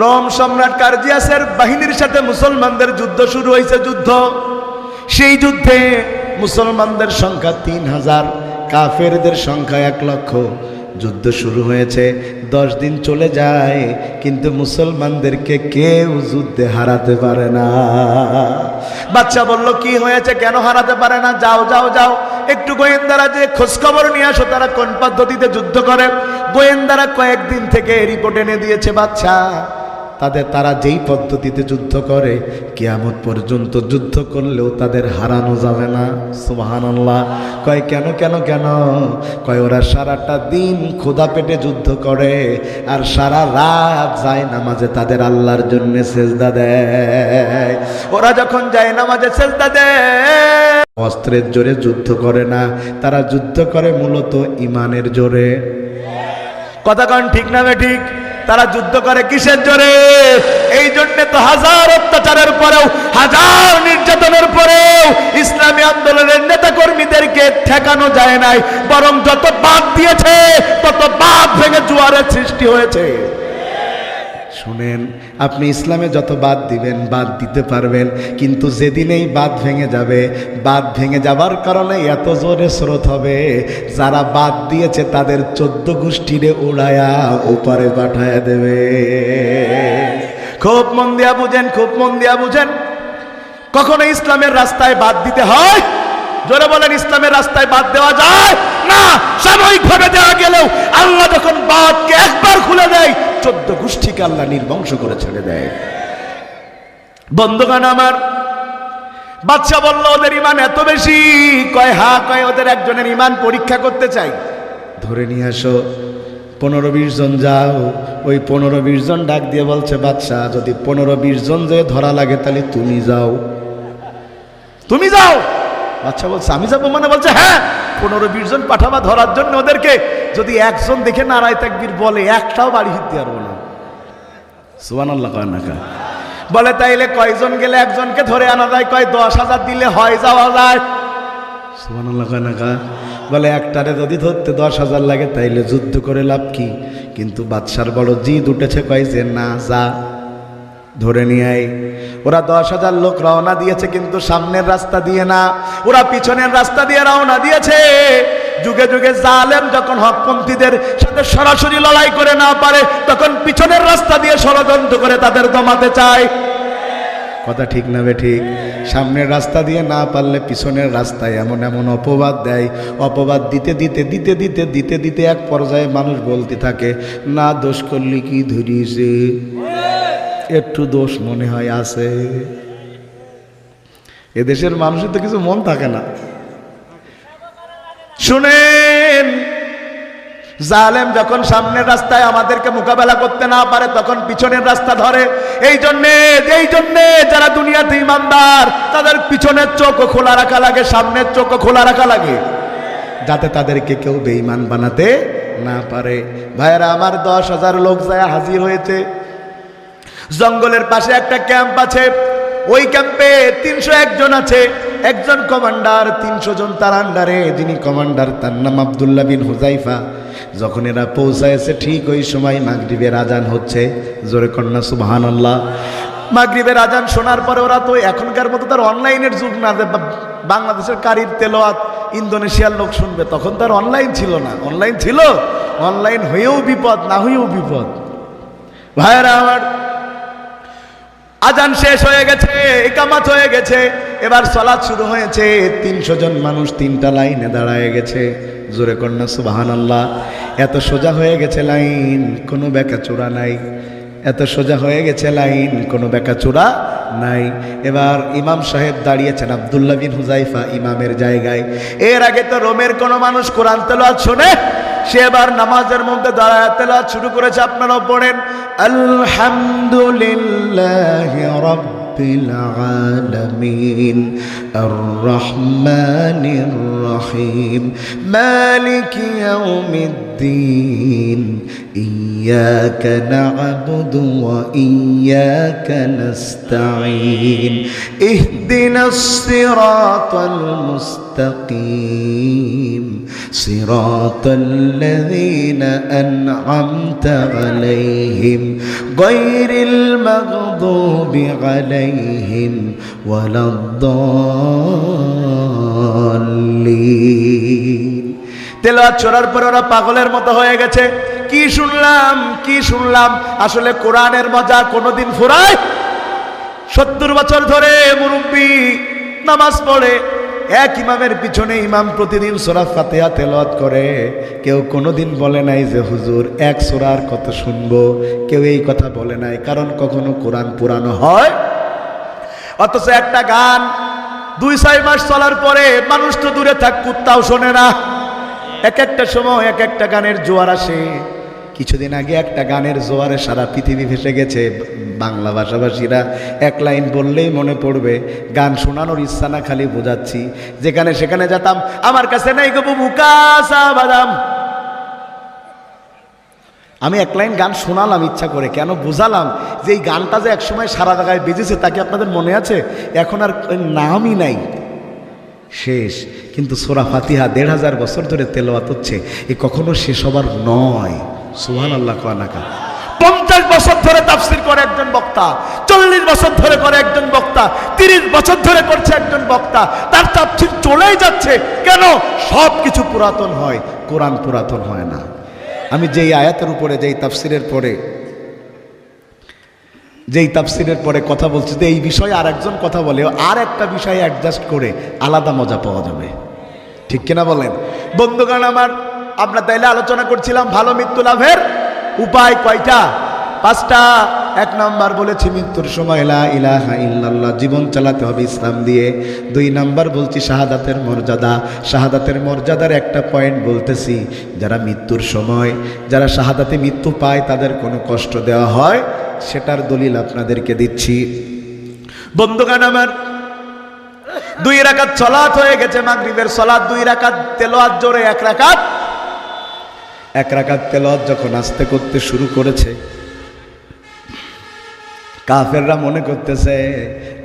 রোম সম্রাট কার্জিয়াসের বাহিনীর সাথে মুসলমানদের যুদ্ধ শুরু হয়েছে। যুদ্ধ, সেই যুদ্ধে মুসলমানদের সংখ্যা 3000, কাফেরদের সংখ্যা 1 লক্ষ। যুদ্ধ শুরু হয়েছে, 10 দিন চলে যায়, কিন্তু মুসলমানদেরকে কেউ যুদ্ধে হারাতে পারে না। বাদশা বলল কি হয়েছে, কেন হারাতে পারে না? যাও যাও যাও, একটু গোয়েন্দারা যে খোঁজখবর নিয়ে আসো তারা কোন পদ্ধতিতে যুদ্ধ করে। গোয়েন্দারা কয়েকদিন থেকে রিপোর্ট এনে দিয়েছে বাদশা, তারা যেই পদ্ধতিতে যুদ্ধ করে, কিয়ামত পর্যন্ত যুদ্ধ করলেও তাদের হারানো যাবে না। সুবহানাল্লাহ। কয় কেন কেন কেন? কয় ওরা সারাটা দিন ক্ষুধা পেটে যুদ্ধ করে, আর সারা রাত যায় নামাজে তাদের আল্লাহর জন্য সেজদা দেয়। ওরা যখন যায় নামাজে সেজদা দেয়, অস্ত্রের জোরে যুদ্ধ করে না, তারা যুদ্ধ করে মূলত ইমানের জোরে। কথা কন ঠিক না ঠিক? তারা যুদ্ধ করে কিসের জোরে? এই জন্য এত হাজার অত্যাচারের পরেও, হাজার নির্যাতনের পরেও ইসলামী আন্দোলনের নেতা কর্মীদেরকে ঠেকানো যায় নাই, বরং যত বাঁধ দিয়েছে তত বাঁধ ভেঙে জোয়ারের সৃষ্টি হয়েছে। শুনেন, আপনি ইসলামে যত বাদ দিবেন, বাদ দিতে পারবেন, কিন্তু যেদিন এই বাদ ভেঙে যাবে, বাদ ভেঙে যাবার কারণে এত জোরে স্রোত হবে, যারা বাদ দিয়েছে তাদের 14 গোষ্ঠীরে উড়ায়া উপরে পাঠায় দেবে। খুব মন দিয়া বুঝেন, খুব মন দিয়া বুঝেন। কখনো ইসলামের রাস্তায় বাদ দিতে হয়? জোরে বলেন, ইসলামের রাস্তায় বাদ দেওয়া যায় না। সাময়িকভাবে দেওয়া গেলেও আল্লাহ যখন বাদকে একবার খুলে দেয়, 14 গোষ্ঠীকে আল্লাহ নির্বংশ করে ছেড়ে দেয়। বন্ধুগণ আমার, বাদশা বলল ওদের ইমান এত বেশি, কয় হ্যাঁ, কয় ওদের একজনের ইমান পরীক্ষা করতে চাই, ধরে নিয়ে আসো। 15-20 জন যাও। ওই 15-20 জন ডাক দিয়ে বলছে, বাদশা যদি 15-20 জন যে ধরা লাগে তাহলে তুমি যাও, তুমি যাও। বাদশা বলছে আমি যাবো মানে? বলছে হ্যাঁ, 15-20 জন পাঠাবা ধরার জন্য ওদেরকে। যদি একজন দেখে নারায়ে তাকবীর বলে, একটাও বাড়ি হিতে পারবো না। সুবহানাল্লাহ কয় না কা? বলে তাইলে কয়জন গেলে একজনকে ধরে আনা যায়? কয় 10,000 দিলে হয়, যাওয়া যায়। সুবহানাল্লাহ কয় না কা? বলে একটারে যদি ধরতে 10,000 লাগে তাইলে যুদ্ধ করে লাভ কি? কিন্তু বাদশার বড় জিদ উঠেছে, কয় যে না, যা ধরে নিয়ে আয়। ওরা 10,000 লোক রওনা দিয়েছে, কিন্তু সামনের রাস্তা দিয়ে না, ওরা পিছনের রাস্তা দিয়ে রওনা দিয়েছে। যুগে যুগে জালেম যখন হকপন্থীদের সাথে সরাসরি লড়াই করে না পারে, তখন পিছনের রাস্তা দিয়ে ষড়যন্ত্র করে তাদের দমাতে চায়। কথা ঠিক না বে ঠিক? সামনের রাস্তা দিয়ে না পারলে পিছনের রাস্তায় এমন এমন অপবাদ দেয়, অপবাদ দিতে দিতে দিতে দিতে দিতে দিতে এক পর্যায়ে মানুষ বলতে থাকে, না দোষ করলি কি ধরিয়েছে, একটু দোষ মনে হয় আছে। এদেশের মানুষের তো কিছু মন থাকে না। শুনেন, জালেম যখন সামনের রাস্তায় আমাদেরকে মোকাবেলা করতে না পারে, তখন পিছনের রাস্তা ধরে। এই জন্যে যারা দুনিয়াতে ইমানদার, তাদের পিছনের চোখও খোলা রাখা লাগে, সামনের চোখও খোলা রাখা লাগে, যাতে তাদেরকে কেউ বেঈমান বানাতে না পারে। ভাইয়েরা আমার, 10,000 লোক যায় হাজির হয়েছে। জঙ্গলের পাশে একটা ক্যাম্প আছে, ওই ক্যাম্পে 301 জন আছে। একজন কমান্ডার, 300 জন তার আন্ডারে। যিনি কমান্ডার তার নাম আব্দুল্লাহ বিন হুযাইফা। যখন এরা পৌঁছায়ছে, ঠিক ওই সময় মাগরিবের আজান হচ্ছে। জোরে কন্যা সুবহানাল্লাহ। মাগরিবের আজান শোনার পরে ওরা তো এখনকার মতো তার অনলাইনের যুগ না, বাংলাদেশের কারির তেলাওয়াত ইন্দোনেশিয়ার লোক শুনবে, তখন তার অনলাইন ছিল না। অনলাইন ছিল, অনলাইন হয়েও বিপদ, না হয়েও বিপদ। ভাইয়েরা আমার, আজান শেষ হয়ে গেছে, ইকামত হয়ে গেছে, এবার সালাত শুরু হয়েছে। 300 জন মানুষ 3টা লাইনে দাঁড়ায় গেছে। জোরে কন্যা সুবহানাল্লাহ। এত সোজা হয়ে গেছে লাইন, কোনো বেঁকাচোরা নাই। এত সোজা হয়ে গেছে লাইন, কোনো বেঁকাচোরা নাই। এবার ইমাম সাহেব দাঁড়িয়েছেন, আব্দুল্লাহ বিন হুযাইফা ইমামের জায়গায়। এর আগে তো রোমের কোনো মানুষ কোরআন তেলাওয়াত শুনে, সে এবার নামাজের মধ্যে দাঁড়ায় তেলাওয়াত শুরু করেছে। আপনারাও পড়েন, আলহামদুলিল্লাহি রাব্বিল আলামিন আর রহমানির রহিম মালিকি ইয়াউমিদ্দিন ইয়্যাকা না'বুদু ওয়া ইয়্যাকা নাস্তাঈন ইহদিনাস সিরাতাল মুস্তাকিম সিরাতাল লাযীনা আন'আমতা আলাইহিম গায়রিল মাগদুবি আলাইহিম ওয়ালাদ-দাল্লিন। তেলাওয়াত করার পর ওরা পাগলের মতো হয়ে গেছে। কি শুনলাম? আসলে কোরআনের মজা কোনোদিন ফুরায়? 70 বছর ধরে মুরব্বী নামাজ পড়ে, এক ইমামের পিছনে ইমাম প্রতিদিন সূরা ফাতিহা তেলাওয়াত করে। কেউ কোনোদিন বলে নাই যে হুজুর এক সূরার কত শুনবো, কেউ এই কথা বলে নাই, কারণ কখনো কোরআন পুরানো হয়। অথচ একটা গান 2-6 মাস চলার পরে মানুষ তো দূরে থাক, কুত্তাও শোনে না। এক একটা সময় এক একটা গানের জোয়ার আসে। কিছুদিন আগে একটা গানের জোয়ারে সারা পৃথিবী ভেসে গেছে। বাংলা ভাষাভাষীরা এক লাইন বললেই মনে পড়বে। গান শোনানোর ইচ্ছা না, খালি বোঝাচ্ছি। যেখানে সেখানে যেতাম, আমার কাছে নাই গো বুবু কাঁচা বাদাম, আমি এক লাইন গান শোনালাম ইচ্ছা করে, কেন বুঝালাম যে এই গানটা যে একসময় সারা জায়গায় বেজেছে, তাকে আপনাদের মনে আছে? এখন আর নামই নাই, শেষ। কিন্তু সূরা ফাতিহা ১৫০০ বছর ধরে তেলাওয়াত হচ্ছে, এ কখনো শেষ হবার নয়। সুবহানাল্লাহ। 50 বছর ধরে তাফসীর করে একজন বক্তা, 40 বছর ধরে করে একজন বক্তা, 30 বছর ধরে করছে একজন বক্তা, তার তাফসীর চলেই যাচ্ছে। কেন? সব কিছু পুরাতন হয়, কোরআন পুরাতন হয় না। আমি যেই আয়াতের উপরে যেই তাফসীরের পরে কথা বলছি, যে এই বিষয়ে আর একজন কথা বলে আর একটা বিষয়ে অ্যাডজাস্ট করে আলাদা মজা পাওয়া যাবে, ঠিক কিনা বলেন? বন্ধুগণ আমার, আমরা তাইলে আলোচনা করছিলাম ভালো মৃত্যু লাভের উপায় কয়টা? 5টা। 1 নাম্বার বলেছি মৃত্যুর সময় লা ইলাহা ইল্লাল্লাহ, জীবন চালাতে হবে ইসলাম দিয়ে। 2 নাম্বার বলছি শাহাদাতের মর্যাদা। শাহাদাতের মর্যাদার একটা পয়েন্ট বলতেছি, যারা মৃত্যুর সময়, যারা শাহাদাতে মৃত্যু পায় তাদের কোনো কষ্ট দেওয়া হয়, সেটার দলিল আপনাদেরকে দিচ্ছি। বন্ধুগণ আমার, 2 রাকাত সালাত হয়ে গেছে, মাগরিবের সালাত 2 রাকাত তেলাওয়াত, জোরে 1 রাকাত। 1 রাকাত তেলাওয়াত যখন আস্তে করতে শুরু করেছে, কাফেররা মনে করতেছে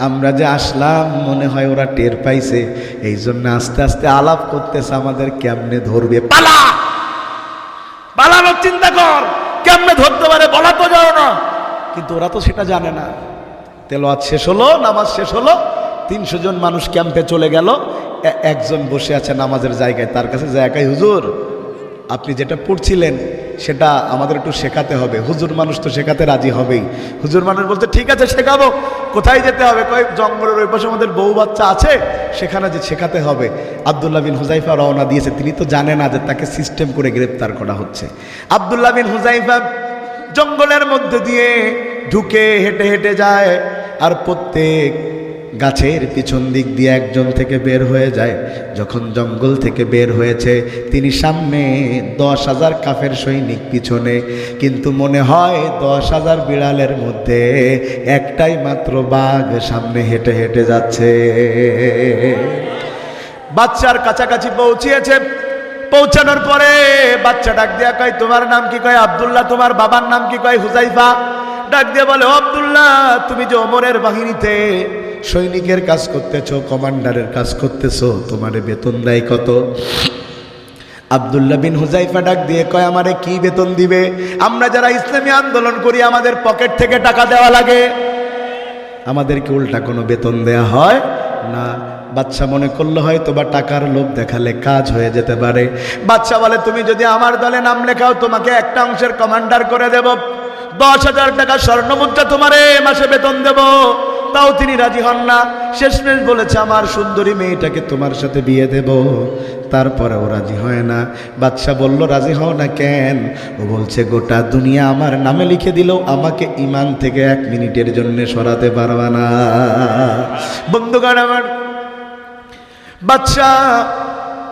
আমরা যে আসলাম, মনে হয় ওরা টের পাইছে, এই জন্য আস্তে আস্তে আলাপ করতেছে আমাদের কেমনে ধরবে। পালা, পালানোর চিন্তা কর, কেমনে ধরতে পারে বলা তো যাও না। কিন্তু ওরা তো সেটা জানে না। তেলাওয়াত শেষ হলো, নামাজ শেষ হলো, 300 জন মানুষ ক্যাম্পে চলে গেল। একজন বসে আছে নামাজের জায়গায়, তার কাছে যায়, একাই হুজুর আপনি যেটা পড়ছিলেন সেটা আমাদের একটু শেখাতে হবে। হুজুর মানুষ তো শেখাতে রাজি হবেই। হুজুর মানুষ বলতে ঠিক আছে শেখাবো। কোথায় যেতে হবে? কয়েক জঙ্গলের ওই পাশে আমাদের বউ বাচ্চা আছে, সেখানে যে শেখাতে হবে। আব্দুল্লাহ বিন হুযায়ফা রওনা দিয়েছে, তিনি তো জানে না যে তাকে সিস্টেম করে গ্রেফতার করা হচ্ছে। আব্দুল্লাহ বিন হুযায়ফা জঙ্গলের মধ্যে দিয়ে ঢুকে হেঁটে হেঁটে যায়, আর প্রত্যেক গাছের পিছন দিক দিয়ে একজন থেকে বের হয়ে যায়। যখন জঙ্গল থেকে বের হয়েছে, তিনি সামনে 10,000 কাফের সৈনিক পিছনে, কিন্তু মনে হয় 10,000 বিড়ালের মধ্যে একটাই মাত্র বাঘ সামনে হেঁটে হেঁটে যাচ্ছে। বাচ্চার কাছাকাছি পৌঁছিয়েছে। পৌঁছানোর পরে বাচ্চা ডাক দিয়া কয়, তোমার নাম কি? কয় আব্দুল্লাহ। তোমার বাবার নাম কি? কয় হুযায়ফা। ডাক দিয়ে বলে, ও আব্দুল্লাহ, তুমি যে ওমরের বাহিনীতে সৈনিকের কাজ করতেছো, কমান্ডারের কাজ করতেছো, তোমারে বেতন দেয় কত? আব্দুল্লাহ বিন হুযায়ফা ডাক দিয়ে কয়, আমারে কি বেতন দিবে? আমরা যারা ইসলামী আন্দোলন করি আমাদের পকেট থেকে টাকা দেওয়া লাগে, আমাদেরকে উল্টা কোনো বেতন দেয়া হয় না। বাচ্চা মনে করলে হয়তো বা টাকার লোভ দেখালে কাজ হয়ে যেতে পারে। বাচ্চা বলে, তুমি যদি আমার দলে নাম লেখাও, তোমাকে একটা অংশের কমান্ডার করে দেব, 10,000 টাকা স্বর্ণ মুদ্রা তোমারে মাসে বেতন দেব। তাও তিনি রাজি হন না। শেষমেশ বলেছে, আমার সুন্দরী মেয়েটাকে তোমার সাথে বিয়ে দেব। তারপরেও রাজি হয় না। বাদশা বলল, রাজি হও না কেন? ও বলছে, গোটা দুনিয়া আমার নামে লিখে দিলেও আমাকে ঈমান থেকে 1 মিনিটের জন্য সরাতে পারবা না। বন্ধুগণ আমার, বাদশা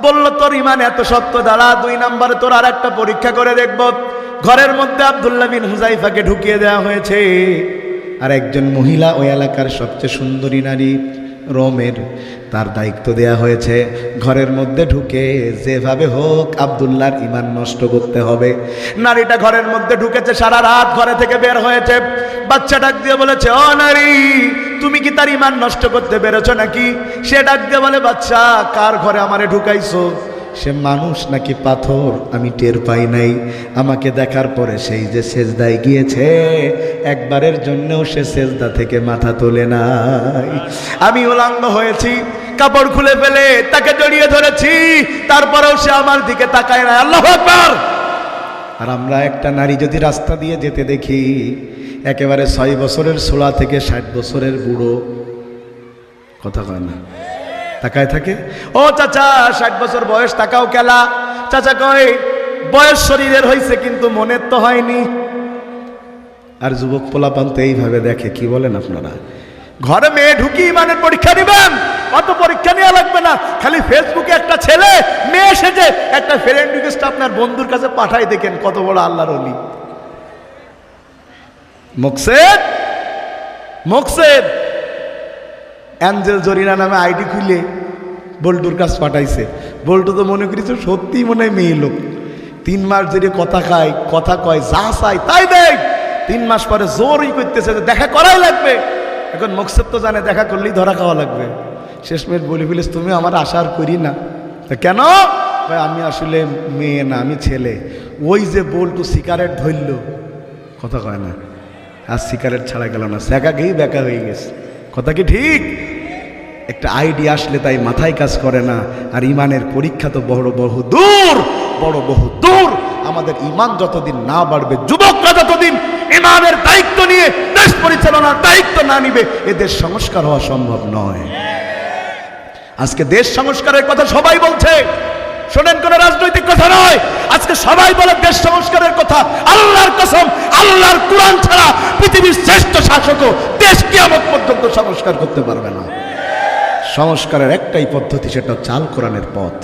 বলল, তোর ঈমান এত শক্ত, দাঁড়া, 2 নম্বরে তোর আর একটা পরীক্ষা করে দেখব। ঘরের মধ্যে আব্দুল্লাহ বিন হুযায়ফাকে ঢুকিয়ে দেওয়া হয়েছে, আর একজন মহিলা, ওই এলাকার সবচেয়ে সুন্দরী নারী রোমের, তার দায়িত্ব দেয়া হয়েছে। ঘরের মধ্যে ঢুকে যেভাবে হোক আব্দুল্লাহর ঈমান নষ্ট করতে হবে। নারীটা ঘরের মধ্যে ঢুকেছে, সারা রাত ঘরে থেকে বের হয়েছে। বাচ্চা ডাক দিয়ে বলেছে, ও নারী, তুমি কি তার ঈমান নষ্ট করতে বেরোছো নাকি? সে ডাক দিয়ে বলে, বাচ্চা, কার ঘরে আমারে ঢুকাইছো? সে মানুষ নাকি পাথর আমি টের পাই নাই। আমাকে দেখার পরে সেই যে সেজদায় গিয়েছে, একবারের জন্যও সে সেজদা থেকে মাথা তোলে নাই। আমি উলঙ্গ হয়েছি, কাপড় খুলে ফেলে তাকে জড়িয়ে ধরেছি, তারপরেও সে আমার দিকে তাকায় না। আল্লাহু আকবার। আর আমরা একটা নারী যদি রাস্তা দিয়ে যেতে দেখি, একেবারে 6 বছরের ছোলা থেকে 60 বছরের বুড়ো, কথা কয় না, তাকায় থাকে। ও চাচা, 60 বছর বয়স, তাকাও কেলা? চাচা কয়, বয়স শরীরের হয়েছে কিন্তু মনের তো হয়নি। আর যুবক পোলাপান তো এইভাবে দেখে। কি বলেন আপনারা? ঘরে মেয়ে ঢুকি ঈমানের পরীক্ষা দিবেন? অত পরীক্ষা নেওয়া লাগবে না। খালি ফেসবুকে একটা ছেলে মেয়ে সেজে একটা ফ্রেন্ড রিকোয়েস্ট আপনার বন্ধুর কাছে পাঠাই, দেখেন কত বড় আল্লাহর ওলি। মকসেদ অ্যাঞ্জেল জরিনা নামে আইডি খুলে বল্টুর কাছে পাঠাইছে। বল্টু তো মনে করেছে সত্যিই মনে হয় মেয়ে লোক। 3 মাস ধরে কথা কয় যা চাই তাই দেয়। 3 মাস পরে জোরই করতেছে যে দেখা করাই লাগবে। এখন মকসদ তো জানে দেখা করলেই ধরা খাওয়া লাগবে। শেষমেশ বলি ফেলিস তুমি আমার আশা আর করি না। কেন? ভাই আমি আসলে মেয়ে না, আমি ছেলে। ওই যে বলটু সিগারেট ধরল, কথা কয় না, আর সিগারেট ছাড়া গেল না, সেকা গেই বেকা হয়ে গেছে। কথা কি ঠিক? একটা আইডিয়া আসলে তাই মাথায় কাজ করে না। আর ইমানের পরীক্ষা তো বহু দূর। আমাদের ইমান যতদিন না বাড়বে, যুবকরা যতদিন ইমানের দায়িত্ব নিয়ে দেশ পরিচালনার দায়িত্ব না নিবে, এ দেশ সংস্কার হওয়া সম্ভব নয়। আজকে দেশ সংস্কারের কথা সবাই বলছে, শোনেন, কোন রাজনৈতিক কথা নয়। আজকে সবাই বলে দেশ সংস্কারের কথা। আল্লাহর কসম, আল্লাহর কোরআন ছাড়া পৃথিবীর শ্রেষ্ঠ শাসকও দেশ কিয়ামত পর্যন্ত সংস্কার করতে পারবে না। সংস্কারের একটাই পদ্ধতি, সেটা হচ্ছে আল কোরআনের পথ।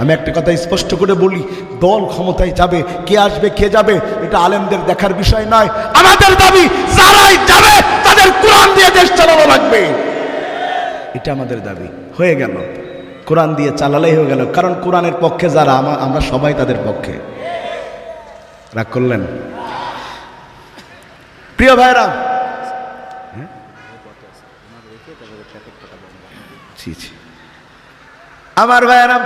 আমি একটা কথা স্পষ্ট করে বলি, দল ক্ষমতায় যাবে, কে আসবে কে যাবে এটা আলেমদের দেখার বিষয় নয়। আমাদের দাবি যারাই যাবে তাদের কোরআন দিয়ে দেশ চালানো লাগবে, এটা আমাদের দাবি। হয়ে গেল, কোরআন দিয়ে চালালেই হয়ে গেল। কারণ কোরআনের পক্ষে যারা, আমরা সবাই তাদের পক্ষে। রাগ করলেন? প্রিয় ভাইরা, আমার ভাইয়েরা,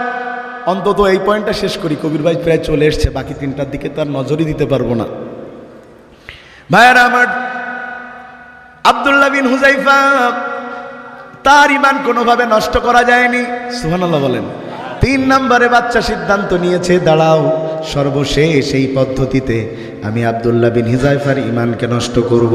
অন্তত এই পয়েন্টটা শেষ করি। কবির ভাই প্রায় চলে এসছে, বাকি 3টার দিকে তার নজরই দিতে পারবো না। ভাইয়েরা আমার, আব্দুল্লাহ বিন হুযায়ফা, তার ইমান কোনোভাবে নষ্ট করা যায়নি। সুবহানাল্লাহ বলেন। 3 নম্বরে বাচ্চা সিদ্ধান্ত নিয়েছে, দাঁড়াও, সর্বশেষ এই পদ্ধতিতে আমি আব্দুল্লাহ বিন হুযায়ফার ইমানকে নষ্ট করব।